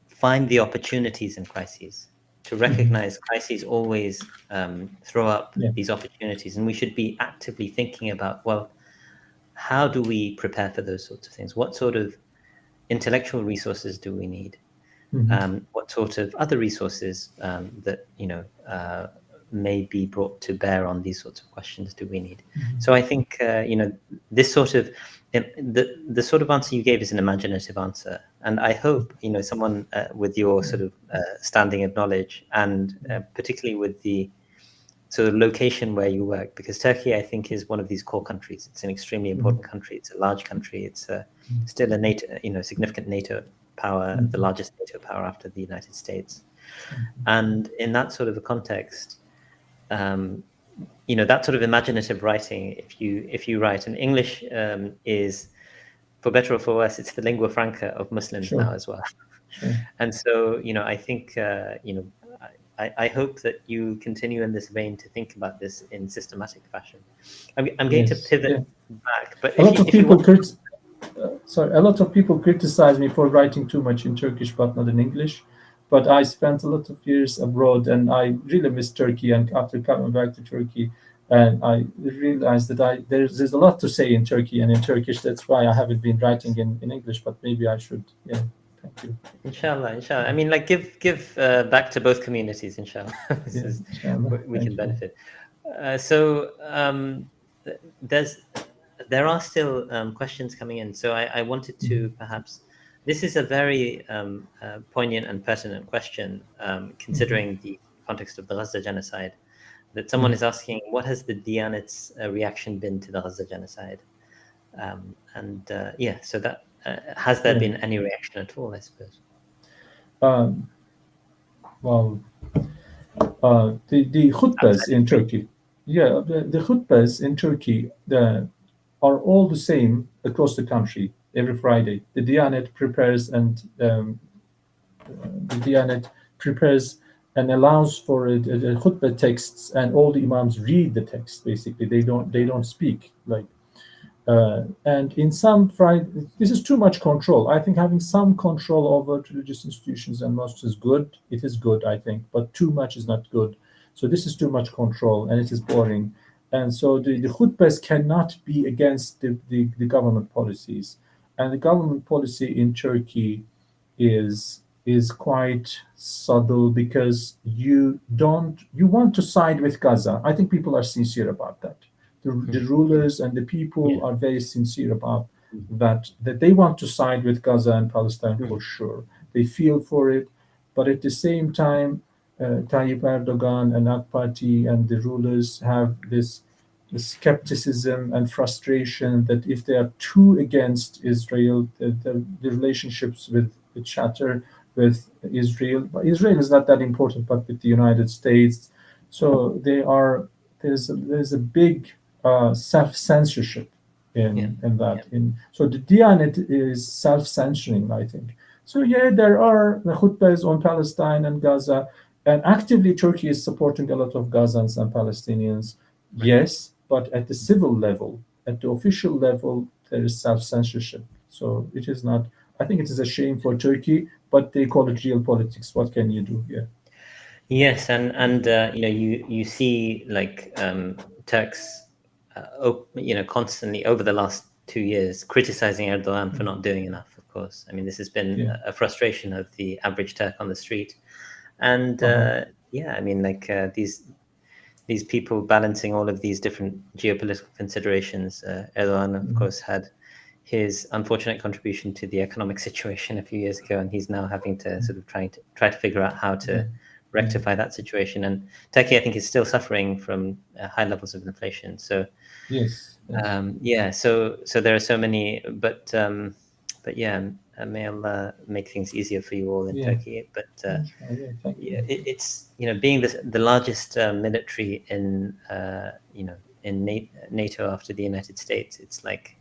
find the opportunities in crises, to recognize crises always throw up these opportunities, and we should be actively thinking about, well, how do we prepare for those sorts of things? What sort of intellectual resources do we need? What sort of other resources that may be brought to bear on these sorts of questions do we need? So I think this sort of the sort of answer you gave is an imaginative answer, and I hope someone with your sort of standing of knowledge, and particularly with the sort of location where you work, because Turkey, I think, is one of these core countries. It's an extremely important country. It's a large country. It's still a NATO, significant NATO power, the largest NATO power after the United States. And in that sort of a context, that sort of imaginative writing, if you write, and English is, for better or for worse, it's the lingua franca of Muslims now as well. And so, I think, I hope that you continue in this vein to think about this in systematic fashion. I'm going to pivot back, but
a lot of people criticize me for writing too much in Turkish but not in English. but I spent a lot of years abroad, and I really miss Turkey. And after coming back to Turkey, and I realized that there's a lot to say in Turkey and in Turkish. That's why I haven't been writing in English, but maybe I should. Yeah, thank you.
Inshallah, inshallah. I mean, like, give back to both communities, inshallah. This
Yeah,
is
inshallah.
we
Thank
can
you.
benefit. So there are still questions coming in. So I wanted to perhaps, this is a very poignant and pertinent question, considering the context of the Gaza genocide. That someone is asking, what has the Diyanet's reaction been to the Gaza genocide? Yeah, so that has there been any reaction at all, I suppose?
Well, the khutbahs in Turkey, the khutbahs in Turkey are all the same across the country every Friday. The Diyanet prepares and allows for the khutbah texts, and all the imams read the text. Basically, they don't speak like. And in some Friday, this is too much control. I think having some control over religious institutions and mosques is good. It is good, I think, but too much is not good. So this is too much control, and it is boring. And so the khutbahs cannot be against the government policies. And the government policy in Turkey is quite subtle, because you want to side with Gaza. I think people are sincere about that. The rulers and the people are very sincere about that they want to side with Gaza and Palestine for sure. They feel for it, but at the same time, Tayyip Erdogan and AK Party and the rulers have this skepticism and frustration that if they are too against Israel, the relationships with shatter with Israel. But Israel is not that important, but with the United States. So there's a big self-censorship in that. So the Diyanet is self-censoring, I think. So there are the khutbahs on Palestine and Gaza, and actively Turkey is supporting a lot of Gazans and Palestinians. Yes, but at the civil level, at the official level, there is self-censorship. So it is not. I think it is a shame for Turkey, but they call it real politics. What can you do? Yeah.
Yes, and you see like Turks, constantly over the last 2 years criticizing Erdogan for not doing enough. Of course, I mean this has been a frustration of the average Turk on the street, and I mean like these people balancing all of these different geopolitical considerations. Erdogan, of course, had his unfortunate contribution to the economic situation a few years ago, and he's now having to sort of try to figure out how to rectify that situation. And Turkey, I think, is still suffering from high levels of inflation. So so there are so many, but may Allah make things easier for you all in Turkey. But it's being the largest military in in NATO after the United States. It's like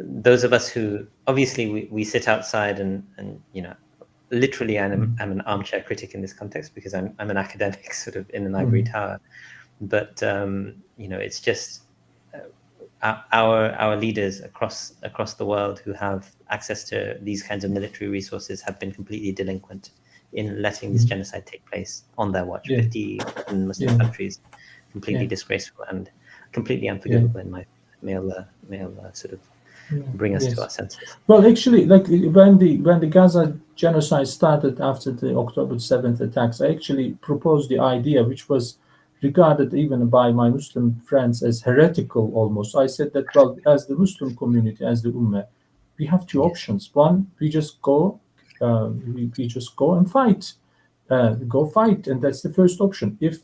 those of us who obviously we sit outside and literally I'm an armchair critic in this context because I'm an academic sort of in an ivory tower, but it's just our leaders across the world who have access to these kinds of military resources have been completely delinquent in letting this genocide take place on their watch. 50 Muslim countries, completely disgraceful and completely unforgivable in my may Allah sort of bring us to our senses.
Well, actually, like when the Gaza genocide started after the October 7th attacks, I actually proposed the idea, which was regarded even by my Muslim friends as heretical almost. I said that, well, as the Muslim community, as the Ummah, we have two options. One, we just go and fight, and that's the first option. If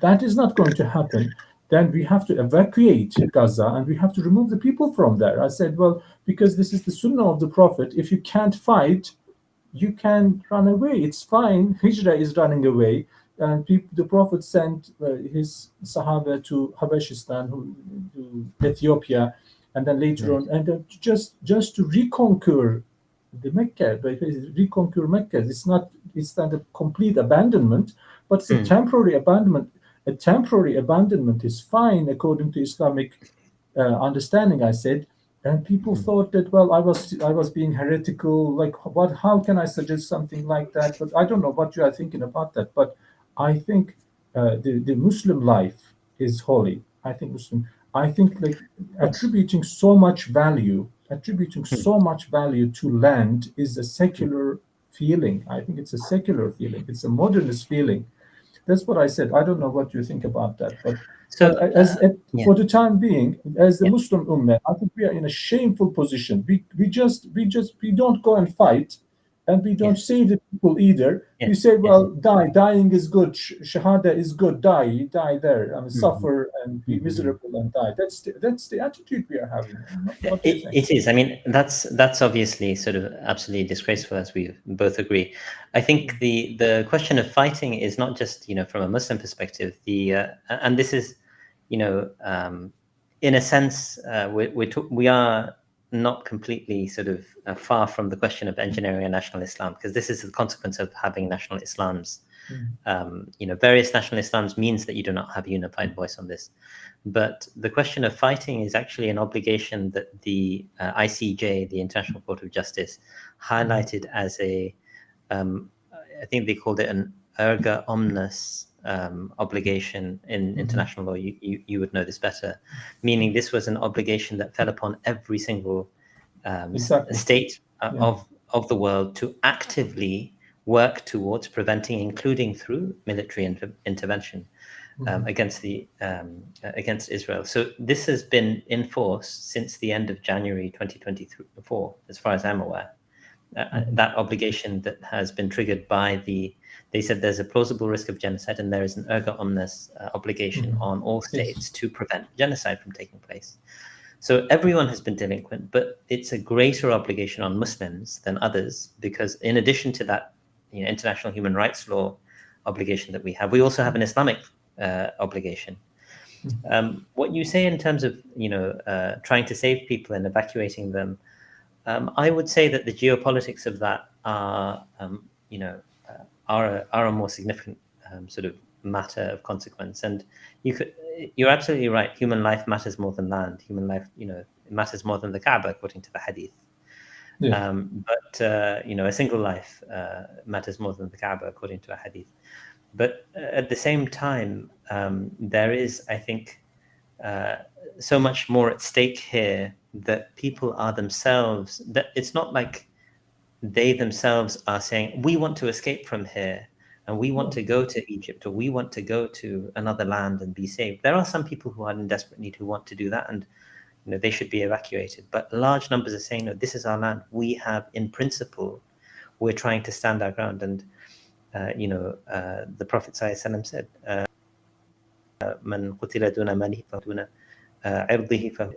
that is not going to happen, then we have to evacuate Gaza and we have to remove the people from there. I said, well, because this is the Sunnah of the Prophet, if you can't fight, you can run away. It's fine. Hijrah is running away. And the Prophet sent his Sahaba to Habashistan, to Ethiopia, and then later on, and just to reconquer the Mecca, reconquer Mecca. It's not a complete abandonment, but it's a temporary abandonment. A temporary abandonment is fine according to Islamic understanding, I said, And people thought that, well, I was being heretical. Like, what? How can I suggest something like that? But I don't know what you are thinking about that. But I think the Muslim life is holy. I think Muslim. I think like attributing so much value to land is a secular feeling. I think it's a secular feeling. It's a modernist feeling. That's what I said. I don't know what you think about that, but
So yeah,
for the time being, as the
yeah,
Muslim Ummah, I think we are in a shameful position. We don't go and fight, and we don't
yeah,
save the people either.
yeah,
We say,
yeah.
well, die. Dying is good. Shahada is good. Die. You die there. I mean,
Mhm.
suffer and be miserable and die. That's the attitude we are having. What do you think?
It is. I mean, that's obviously sort of absolutely disgraceful, as we both agree. I think the question of fighting is not just, from a Muslim perspective. And this is, in a sense, we are not completely sort of far from the question of engineering a national Islam, because this is the consequence of having national Islams. Various national Islams means that you do not have a unified voice on this. But the question of fighting is actually an obligation that the ICJ, the International Court of Justice, highlighted as I think they called it an erga omnes obligation in international law. You would know this better, meaning this was an obligation that fell upon every single
Exactly.
state
Yeah.
of the world to actively work towards preventing, including through military intervention, against Israel. So this has been in force since the end of January 2024, as far as I'm aware. That obligation that has been triggered by they said there's a plausible risk of genocide, and there is an erga omnes obligation on all
Yes.
states to prevent genocide from taking place. So everyone has been delinquent, but it's a greater obligation on Muslims than others, because in addition to that, international human rights law obligation that we have, we also have an Islamic obligation. What you say in terms of trying to save people and evacuating them, I would say that the geopolitics of that are a more significant sort of matter of consequence. And you're absolutely right. Human life matters more than land. Human life, it matters more than the Kaaba, according to the Hadith.
Yes.
But a single life matters more than the Kaaba, according to a Hadith. But at the same time, there is, I think, so much more at stake here, that people are themselves, that it's not like they themselves are saying, we want to escape from here and we want to go to Egypt, or we want to go to another land and be saved. There are some people who are in desperate need who want to do that, and they should be evacuated. But large numbers are saying, no, this is our land. We have, in principle, we're trying to stand our ground. And the Prophet ﷺ said, "Man qutila duna malihi faduna irdihi."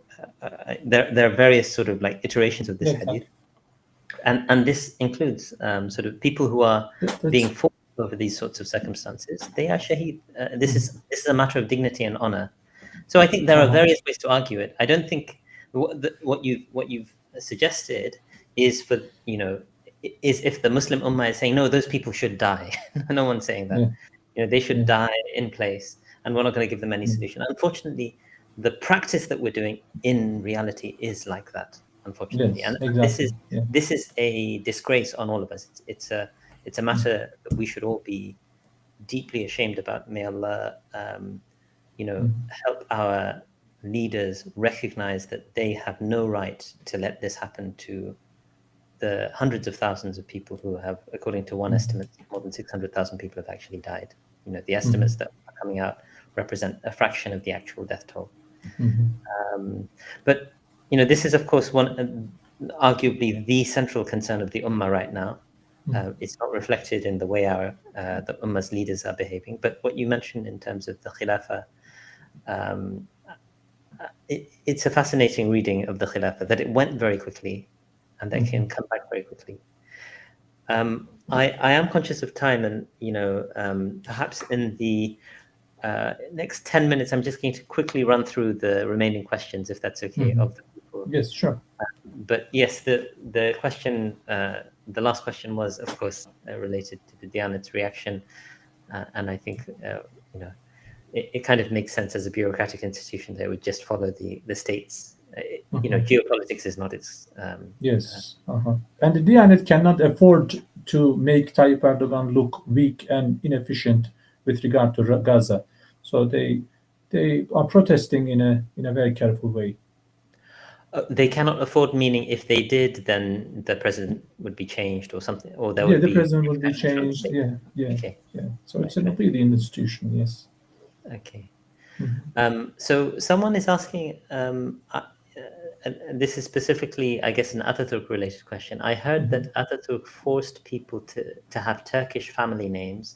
There are various sort of like iterations of this
Yeah,
hadith,
exactly.
and this includes sort of people who are being
That's
forced over these sorts of circumstances. They are shaheed. This is a matter of dignity and honor. So I think there are various ways to argue it. I don't think what you've suggested is for is if the Muslim Ummah is saying, no, those people should die. No one's saying that.
yeah,
They should
yeah.
die in place, and we're not going to give them any solution. Unfortunately, the practice that we're doing in reality is like that. Unfortunately,
Yes,
and
exactly. Yeah.
this is a disgrace on all of us. It's a matter that we should all be deeply ashamed about. May Allah, help our leaders recognize that they have no right to let this happen to the hundreds of thousands of people who have, according to one estimate, more than 600,000 people have actually died. The estimates that are coming out represent a fraction of the actual death toll. But this is, of course, arguably the central concern of the Ummah right now. It's not reflected in the way the Ummah's leaders are behaving. But what you mentioned in terms of the Khilafah, it's a fascinating reading of the Khilafah, that it went very quickly and that can come back very quickly. I am conscious of time, and perhaps in the next 10 minutes, I'm just going to quickly run through the remaining questions, if that's okay, of the people.
Yes, sure.
But yes, the question, the last question was, of course, related to the Diyanet's reaction, and I think it kind of makes sense as a bureaucratic institution that it would just follow the state's geopolitics is not its.
Yes. And the Diyanet cannot afford to make Tayyip Erdogan look weak and inefficient with regard to Gaza. So they are protesting in a very careful way.
They cannot afford, meaning if they did, then the president would be changed or something, or there
Yeah,
would
the
be
president will be
interference from the
changed.
state.
Yeah.
Okay.
So it's an
Right.
obedient institution. Yes.
Okay. So someone is asking, and this is specifically, I guess, an Ataturk-related question. I heard that Ataturk forced people to have Turkish family names,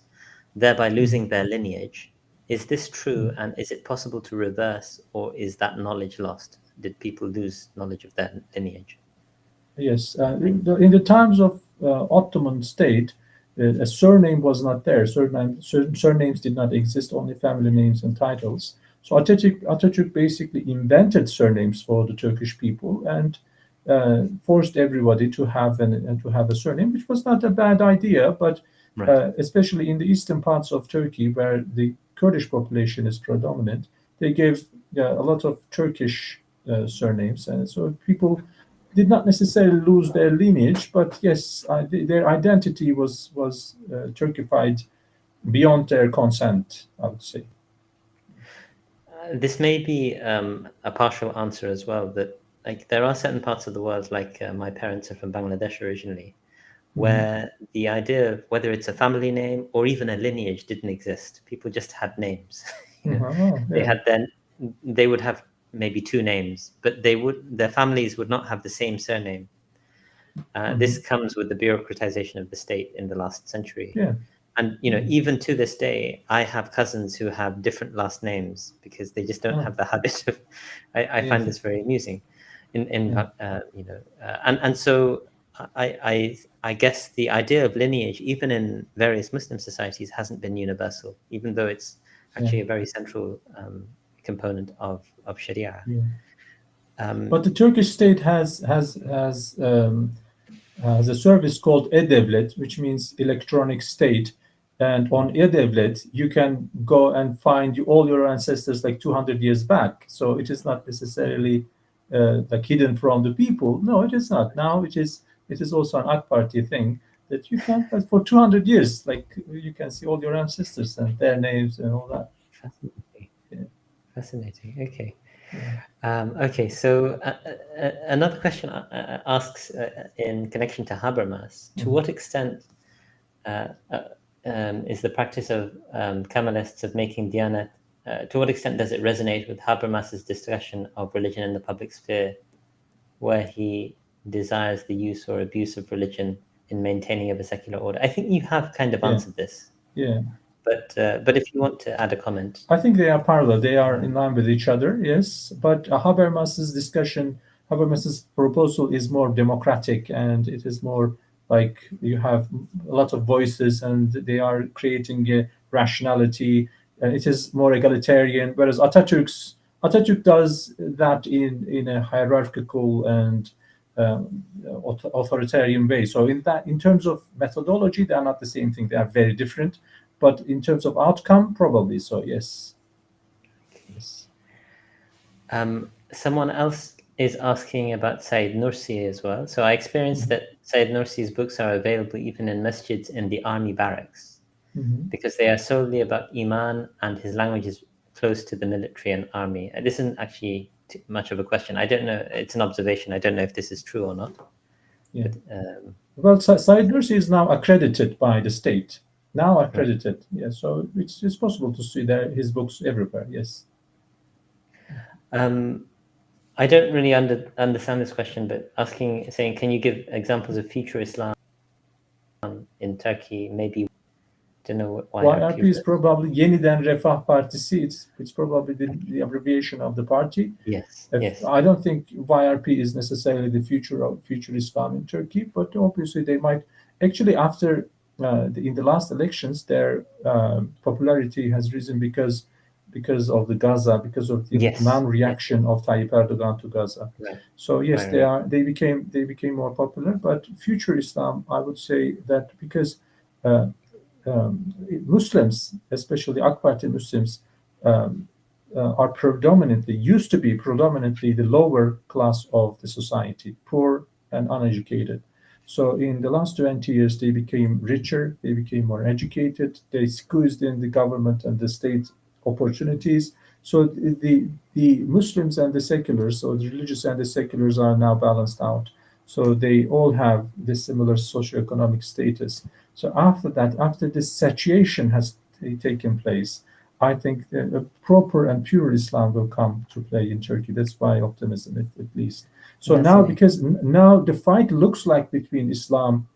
thereby losing their lineage. Is this true, and is it possible to reverse, or is that knowledge lost? Did people lose knowledge of their lineage?
Yes. In the times of Ottoman state, a surname was not there. Surnames did not exist. Only family names and titles. So Ataturk basically invented surnames for the Turkish people and forced everybody to have a surname, which was not a bad idea. But
Right.
especially in the eastern parts of Turkey, where the Kurdish population is predominant, they gave a lot of Turkish surnames, and so people did not necessarily lose their lineage, but yes, their identity was Turkified beyond their consent, I would say.
This may be a partial answer as well, that like there are certain parts of the world, like my parents are from Bangladesh originally, where the idea of whether it's a family name or even a lineage didn't exist. People just had names. They
Yeah.
they would have maybe two names, but their families would not have the same surname. This comes with the bureaucratization of the state in the last century.
Yeah.
And even to this day, I have cousins who have different last names because they just don't have the habit of. I
Yes.
find this very amusing, and so I guess the idea of lineage, even in various Muslim societies, hasn't been universal, even though it's actually a very central component of Sharia.
But the Turkish state has a service called e-Devlet, which means electronic state. And on e-Devlet, you can go and find all your ancestors like 200 years back. So it is not necessarily like hidden from the people. No, it is not. Now it is also an AK Party thing that you can, for 200 years, like you can see all your ancestors and their names and all that.
Fascinating. Fascinating. Okay. Okay, so another question asks in connection to Habermas, to what extent is the practice of Kemalists of making Diyanet, to what extent does it resonate with Habermas's discussion of religion in the public sphere, where he desires the use or abuse of religion in maintaining of a secular order? I think you have kind of answered this.
Yeah.
But if you want to add a comment.
I think they are parallel. They are in line with each other, yes. But Habermas's proposal is more democratic, and it is more like you have a lot of voices, and they are creating a rationality, and it is more egalitarian. Whereas Ataturk does that in a hierarchical and authoritarian way. So in terms of methodology, they are not the same thing. They are very different. But in terms of outcome, probably so, yes. Yes.
Someone else is asking about Said Nursi as well. So I experienced that Said Nursi's books are available even in masjids in the army barracks because they are solely about Iman, and his language is close to the military and army. This isn't actually too much of a question. I don't know. It's an observation. I don't know if this is true or not.
Yeah.
But,
Well, Said Nursi is now accredited by the state. Now accredited, yes. So it's possible to see his books everywhere, yes.
I don't really understand this question, but saying, can you give examples of future Islam in Turkey? Maybe, don't know what
YRP is probably Yeniden Refah Partisi. It's probably the abbreviation of the party.
Yes.
I don't think YRP is necessarily the future Islam in Turkey, but obviously they might. Actually, after in the last elections, their popularity has risen because of the Gaza, because of the non-reaction of Tayyip Erdogan to Gaza.
Right.
So yes, they became more popular. But future Islam, I would say that because Muslims, especially AK Party Muslims, are used to be predominantly the lower class of the society, poor and uneducated. So in the last 20 years, they became richer, they became more educated, they squeezed in the government and the state opportunities. So the Muslims and the seculars, or the religious and the seculars, are now balanced out. So they all have this similar socioeconomic status. So after that, after this satiation has taken place, I think that a proper and pure Islam will come to play in Turkey. That's my optimism, at least. So now, because now the fight looks like between Islam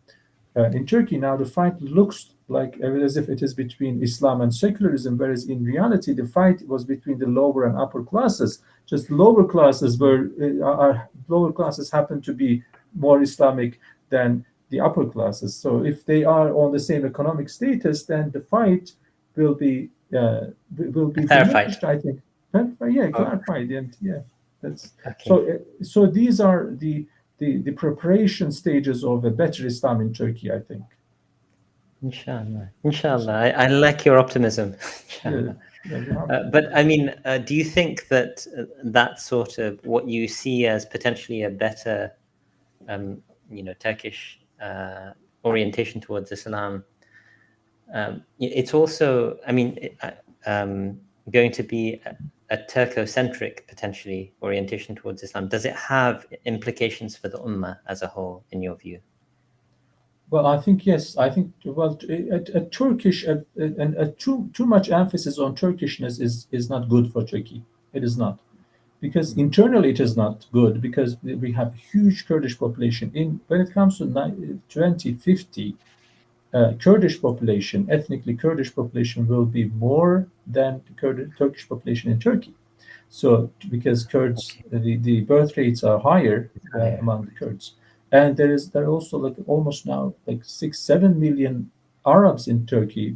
in Turkey, now the fight looks like as if it is between Islam and secularism, whereas in reality the fight was between the lower and upper classes. Just lower classes lower classes happen to be more Islamic than the upper classes. So if they are on the same economic status, then the fight will be diminished, I think. Clarified, and that's okay. So these are the preparation stages of a better Islam in Turkey, I think.
Inshallah. I like your optimism. But I mean, do you think that that sort of what you see as potentially a better, Turkish orientation towards Islam, it's also, I mean, going to be a Turco-centric, potentially, orientation towards Islam? Does it have implications for the Ummah as a whole, in your view?
Well, I think yes. I think too much emphasis on Turkishness is not good for Turkey. It is not, because internally it is not good, because we have huge Kurdish population. When it comes to 2050, Kurdish population, ethnically Kurdish population, will be more than the Turkish population in Turkey. So because Kurds, the birth rates are higher among the Kurds, and there are also like almost now like 6-7 million Arabs in Turkey,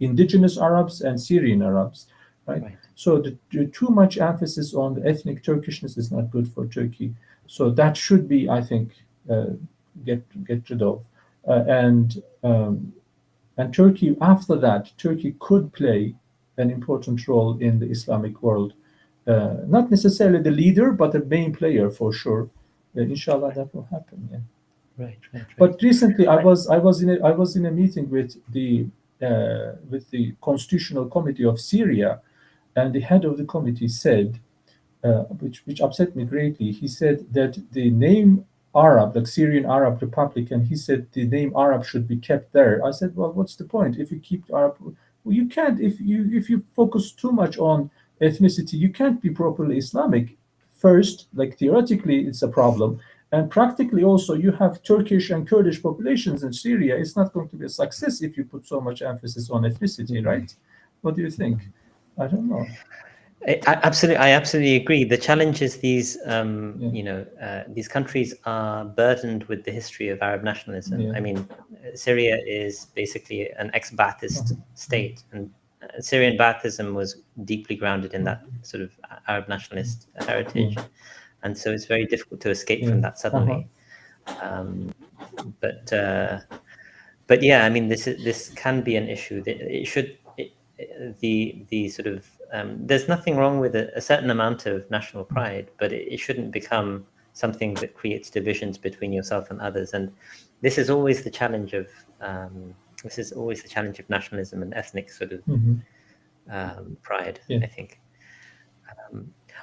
indigenous Arabs and Syrian Arabs, right? So the too much emphasis on the ethnic Turkishness is not good for Turkey. So that should be, I think, get rid of. And Turkey, after that, Turkey could play an important role in the Islamic world. Not necessarily the leader, but a main player for sure. Inshallah, that will happen. Yeah.
Right.
But recently, I was in a meeting with the Constitutional Committee of Syria, and the head of the committee said, which upset me greatly. He said that the name Arab, like Syrian Arab Republican, he said the name Arab should be kept there. I said, well, what's the point if you keep Arab? Well, you can't, if you focus too much on ethnicity, you can't be properly Islamic. First, like theoretically, it's a problem, and practically also, you have Turkish and Kurdish populations in Syria. It's not going to be a success if you put so much emphasis on ethnicity, right? What do you think? I don't know.
I absolutely agree. The challenge is these, these countries are burdened with the history of Arab nationalism. Yeah. I mean, Syria is basically an ex-Ba'athist state, and Syrian Baathism was deeply grounded in that sort of Arab nationalist heritage, and so it's very difficult to escape from that suddenly. But yeah, I mean, this can be an issue. The sort of there's nothing wrong with a certain amount of national pride, but it shouldn't become something that creates divisions between yourself and others. And this is always the challenge of nationalism and ethnic sort of pride. I think.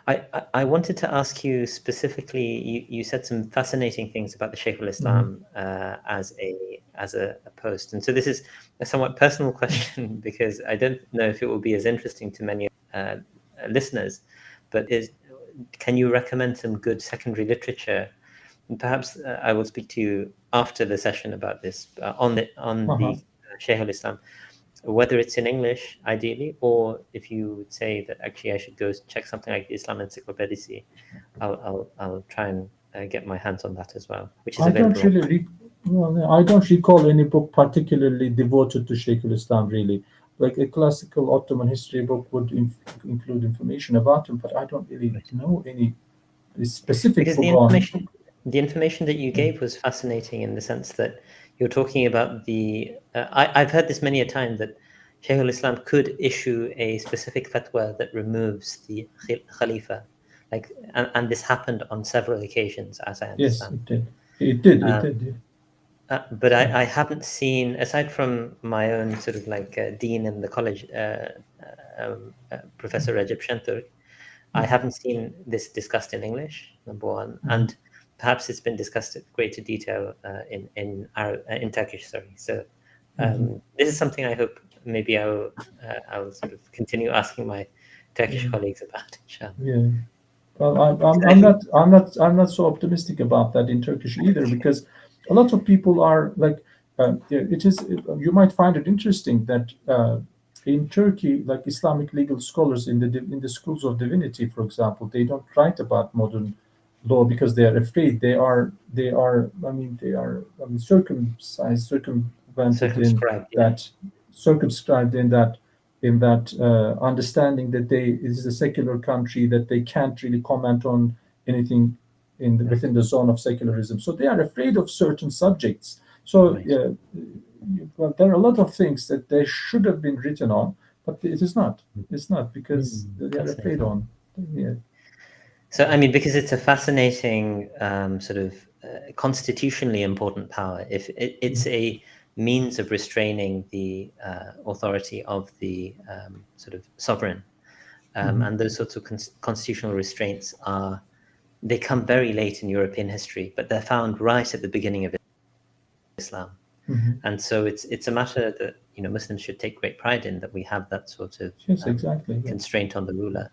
I wanted to ask you specifically. You said some fascinating things about the Sheikh al-Islam as a post, and so this is a somewhat personal question because I don't know if it will be as interesting to many listeners. But can you recommend some good secondary literature? And perhaps I will speak to you after the session about this on the Sheikh al-Islam. Whether it's in English, ideally, or if you would say that actually I should go check something like the Islam Encyclopedia, I'll try and get my hands on that as well, which is available.
I don't recall any book particularly devoted to Sheikh al-Islam, really. Like a classical Ottoman history book would include information about him, but I don't really know any specific book on.
The information that you gave was fascinating in the sense that you're talking about I've heard this many a time, that Shaykh al-Islam could issue a specific fatwa that removes the Khalifa, like, and this happened on several occasions, as I
Yes,
understand.
it did. It did. It
Um,
did.
but I haven't seen, aside from my own sort of like dean in the college, Professor Recep Şentürk, I haven't seen this discussed in English, number one, and perhaps it's been discussed at greater detail in Turkish. Sorry. So this is something I hope maybe I'll sort of continue asking my Turkish colleagues about, inshallah.
Yeah. Well, I'm not so optimistic about that in Turkish either, because a lot of people are like, it is. You might find it interesting that in Turkey, like Islamic legal scholars in the schools of divinity, for example, they don't write about modern law because they are afraid. They are circumvented in
Circumscribed, yeah.
that, circumscribed in that understanding that it is a secular country, that they can't really comment on anything within the zone of secularism. So they are afraid of certain subjects. So
Right.
well, there are a lot of things that they should have been written on, but it is not. It's not because they are afraid
Fascinating.
on. Yeah.
So, I mean, because it's a fascinating sort of constitutionally important power. If it's a means of restraining the authority of the sort of sovereign, and those sorts of constitutional restraints they come very late in European history, but they're found right at the beginning of Islam. And so it's a matter that Muslims should take great pride in, that we have that sort of
Yes, exactly. Yeah.
constraint on the ruler.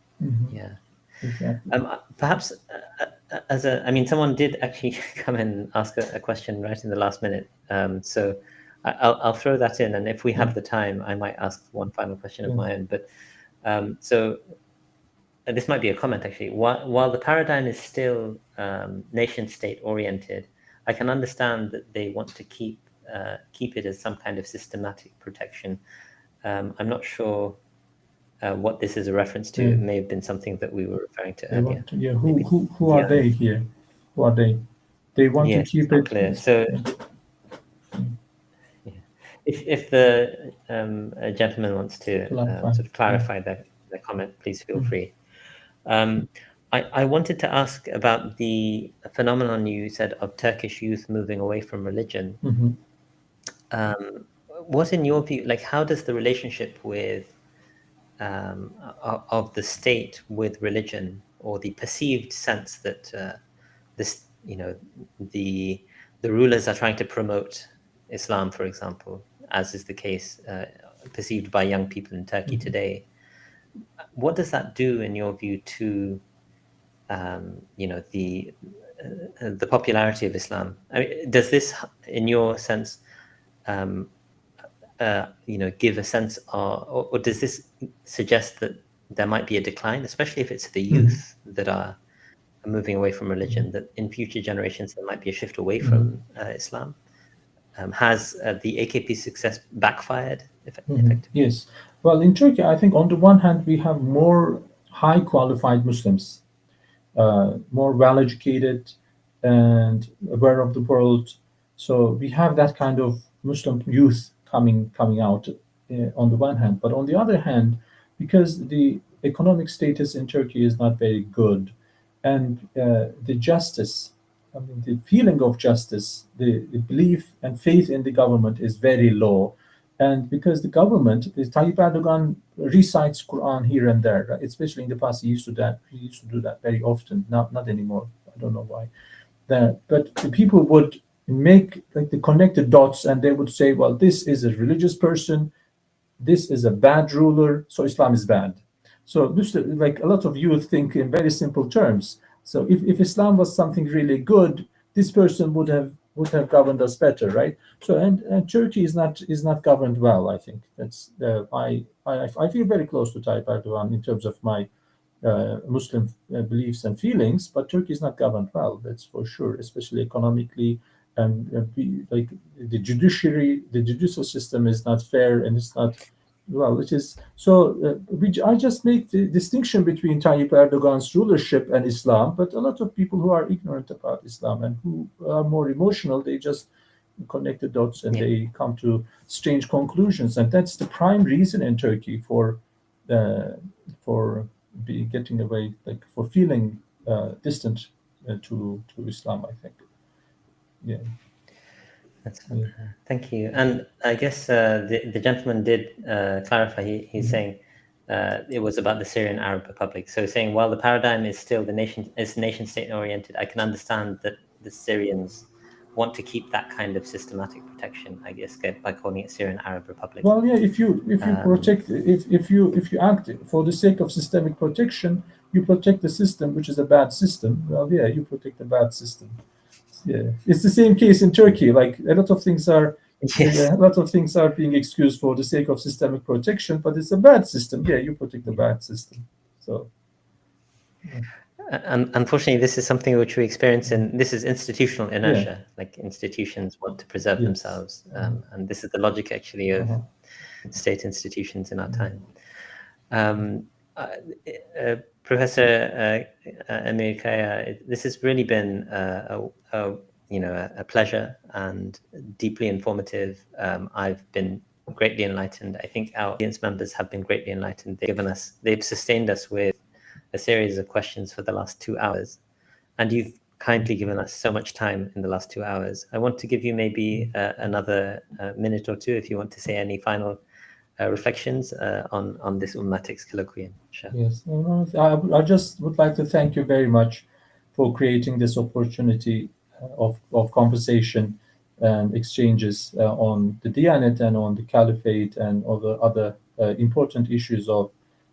Yeah.
Exactly.
Perhaps someone did actually come and ask a question right in the last minute. So I'll throw that in, and if we have the time, I might ask one final question of my own. But so this might be a comment actually. While the paradigm is still nation-state oriented, I can understand that they want to keep it as some kind of systematic protection. I'm not sure what this is a reference to. It may have been something that we were referring to
They
earlier.
want to, yeah.
Maybe
Who are they here? Who are they? They want to
Yes,
keep
it's not
it.
clear. So if the gentleman wants to
Clarify.
sort of clarify their comment, please feel free. I wanted to ask about the phenomenon you said of Turkish youth moving away from religion. What, in your view, like, how does the relationship with of the state with religion, or the perceived sense that this, the rulers are trying to promote Islam, for example, as is the case perceived by young people in Turkey today, what does that do, in your view, to the popularity of Islam? I mean, does this, in your sense, give a sense, or does this suggest that there might be a decline, especially if it's the youth that are moving away from religion, that in future generations there might be a shift away from Islam? Has the AKP success backfired effectively?
Yes. Well, in Turkey, I think on the one hand we have more high qualified Muslims, more well educated and aware of the world. So we have that kind of Muslim youth coming out on the one hand, but on the other hand, because the economic status in Turkey is not very good, and the justice, I mean, the feeling of justice, the belief and faith in the government is very low. And because the government, Tayyip Erdogan recites Quran here and there, right? Especially in the past, he used to do that very often. Not anymore. I don't know why. But the people would make like the connected dots, and they would say, well, this is a religious person, this is a bad ruler, so Islam is bad. So like a lot of youth think in very simple terms. So if Islam was something really good, this person would have governed us better, right? So and Turkey is not governed well. I think that's I feel very close to Tayyip Erdogan in terms of my Muslim beliefs and feelings, but Turkey is not governed well. That's for sure, especially economically, and like the judicial system is not fair, and it's not well. It is so. I just make the distinction between Tayyip Erdogan's rulership and Islam, but a lot of people who are ignorant about Islam and who are more emotional, they just connect the dots and they come to strange conclusions. And that's the prime reason in Turkey for getting away, like for feeling distant to Islam, I think. Yeah.
That's thank you. And I guess the gentleman did clarify. He's saying it was about the Syrian Arab Republic. So saying while the paradigm is still nation state oriented, I can understand that the Syrians want to keep that kind of systematic protection, I guess, by calling it Syrian Arab Republic.
Well, yeah, if you protect, if you act for the sake of systemic protection, you protect the system, which is a bad system. Well, yeah, you protect the bad system. Yeah, it's the same case in Turkey. Like a lot of things are, a lot of things are being excused for the sake of systemic protection, but it's a bad system. Yeah, you protect the bad system. So.
And unfortunately, this is something which we experience this is institutional inertia. Like institutions want to preserve themselves, and this is the logic actually of state institutions in our time. Professor Amir Kaya, this has really been a pleasure and deeply informative. I've been greatly enlightened. I think our audience members have been greatly enlightened. They've sustained us with a series of questions for the last 2 hours, and you've kindly given us so much time in the last 2 hours. I want to give you maybe another minute or two if you want to say any final reflections on this Ummatics colloquium. Sure.
Yes, I just would like to thank you very much for creating this opportunity of conversation and exchanges on the Diyanet and on the Caliphate and other important issues of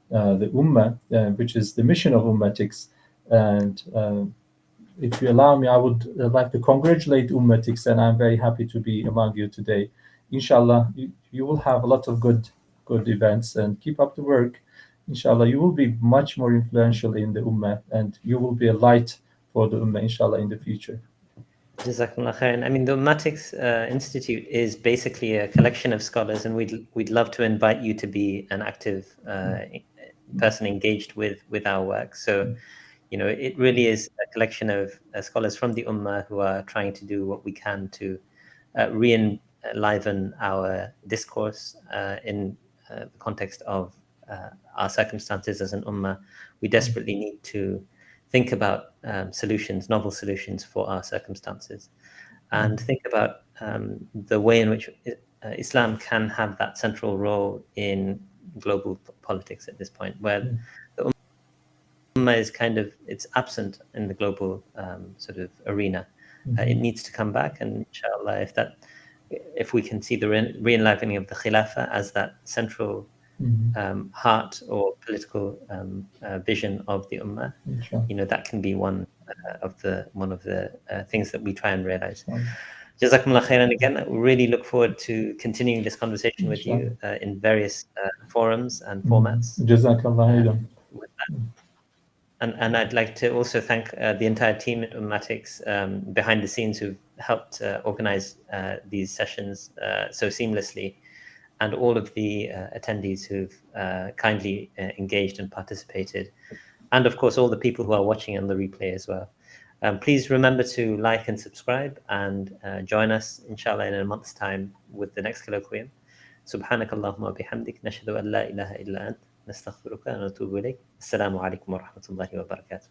the Ummah, which is the mission of Ummatics. And if you allow me, I would like to congratulate Ummatics, and I'm very happy to be among you today. Inshallah, you will have a lot of good events, and keep up the work. Inshallah, you will be much more influential in the Ummah, and you will be a light for the Ummah, inshallah, in the future.
Jazakumullah khairan. I mean, the Ummatics Institute is basically a collection of scholars, and we'd love to invite you to be an active person engaged with our work. So, it really is a collection of scholars from the Ummah who are trying to do what we can to re-enliven our discourse in the context of our circumstances as an Ummah. We desperately need to think about novel solutions for our circumstances, and think about the way in which Islam can have that central role in global politics at this point, where the Ummah is it's absent in the global sort of arena. It needs to come back, and inshallah, if we can see the re-enlivening of the Khilafah as that central heart or political vision of the Ummah, that can be one of the things that we try and realize. Jazakumullah khairan again. We really look forward to continuing this conversation with you in various forums and formats.
Jazakallah khairan.
And I'd like to also thank the entire team at Ummatics behind the scenes who've helped organize these sessions so seamlessly, and all of the attendees who've kindly engaged and participated, and of course all the people who are watching on the replay as well. Please remember to like and subscribe, and join us inshallah in a month's time with the next colloquium. Subhanakallahumma bihamdik, nashhadu an la ilaha illa ant, nastaghfiruka wa natubu ilayk. Assalamu alaikum wa rahmatullahi wa barakatuh.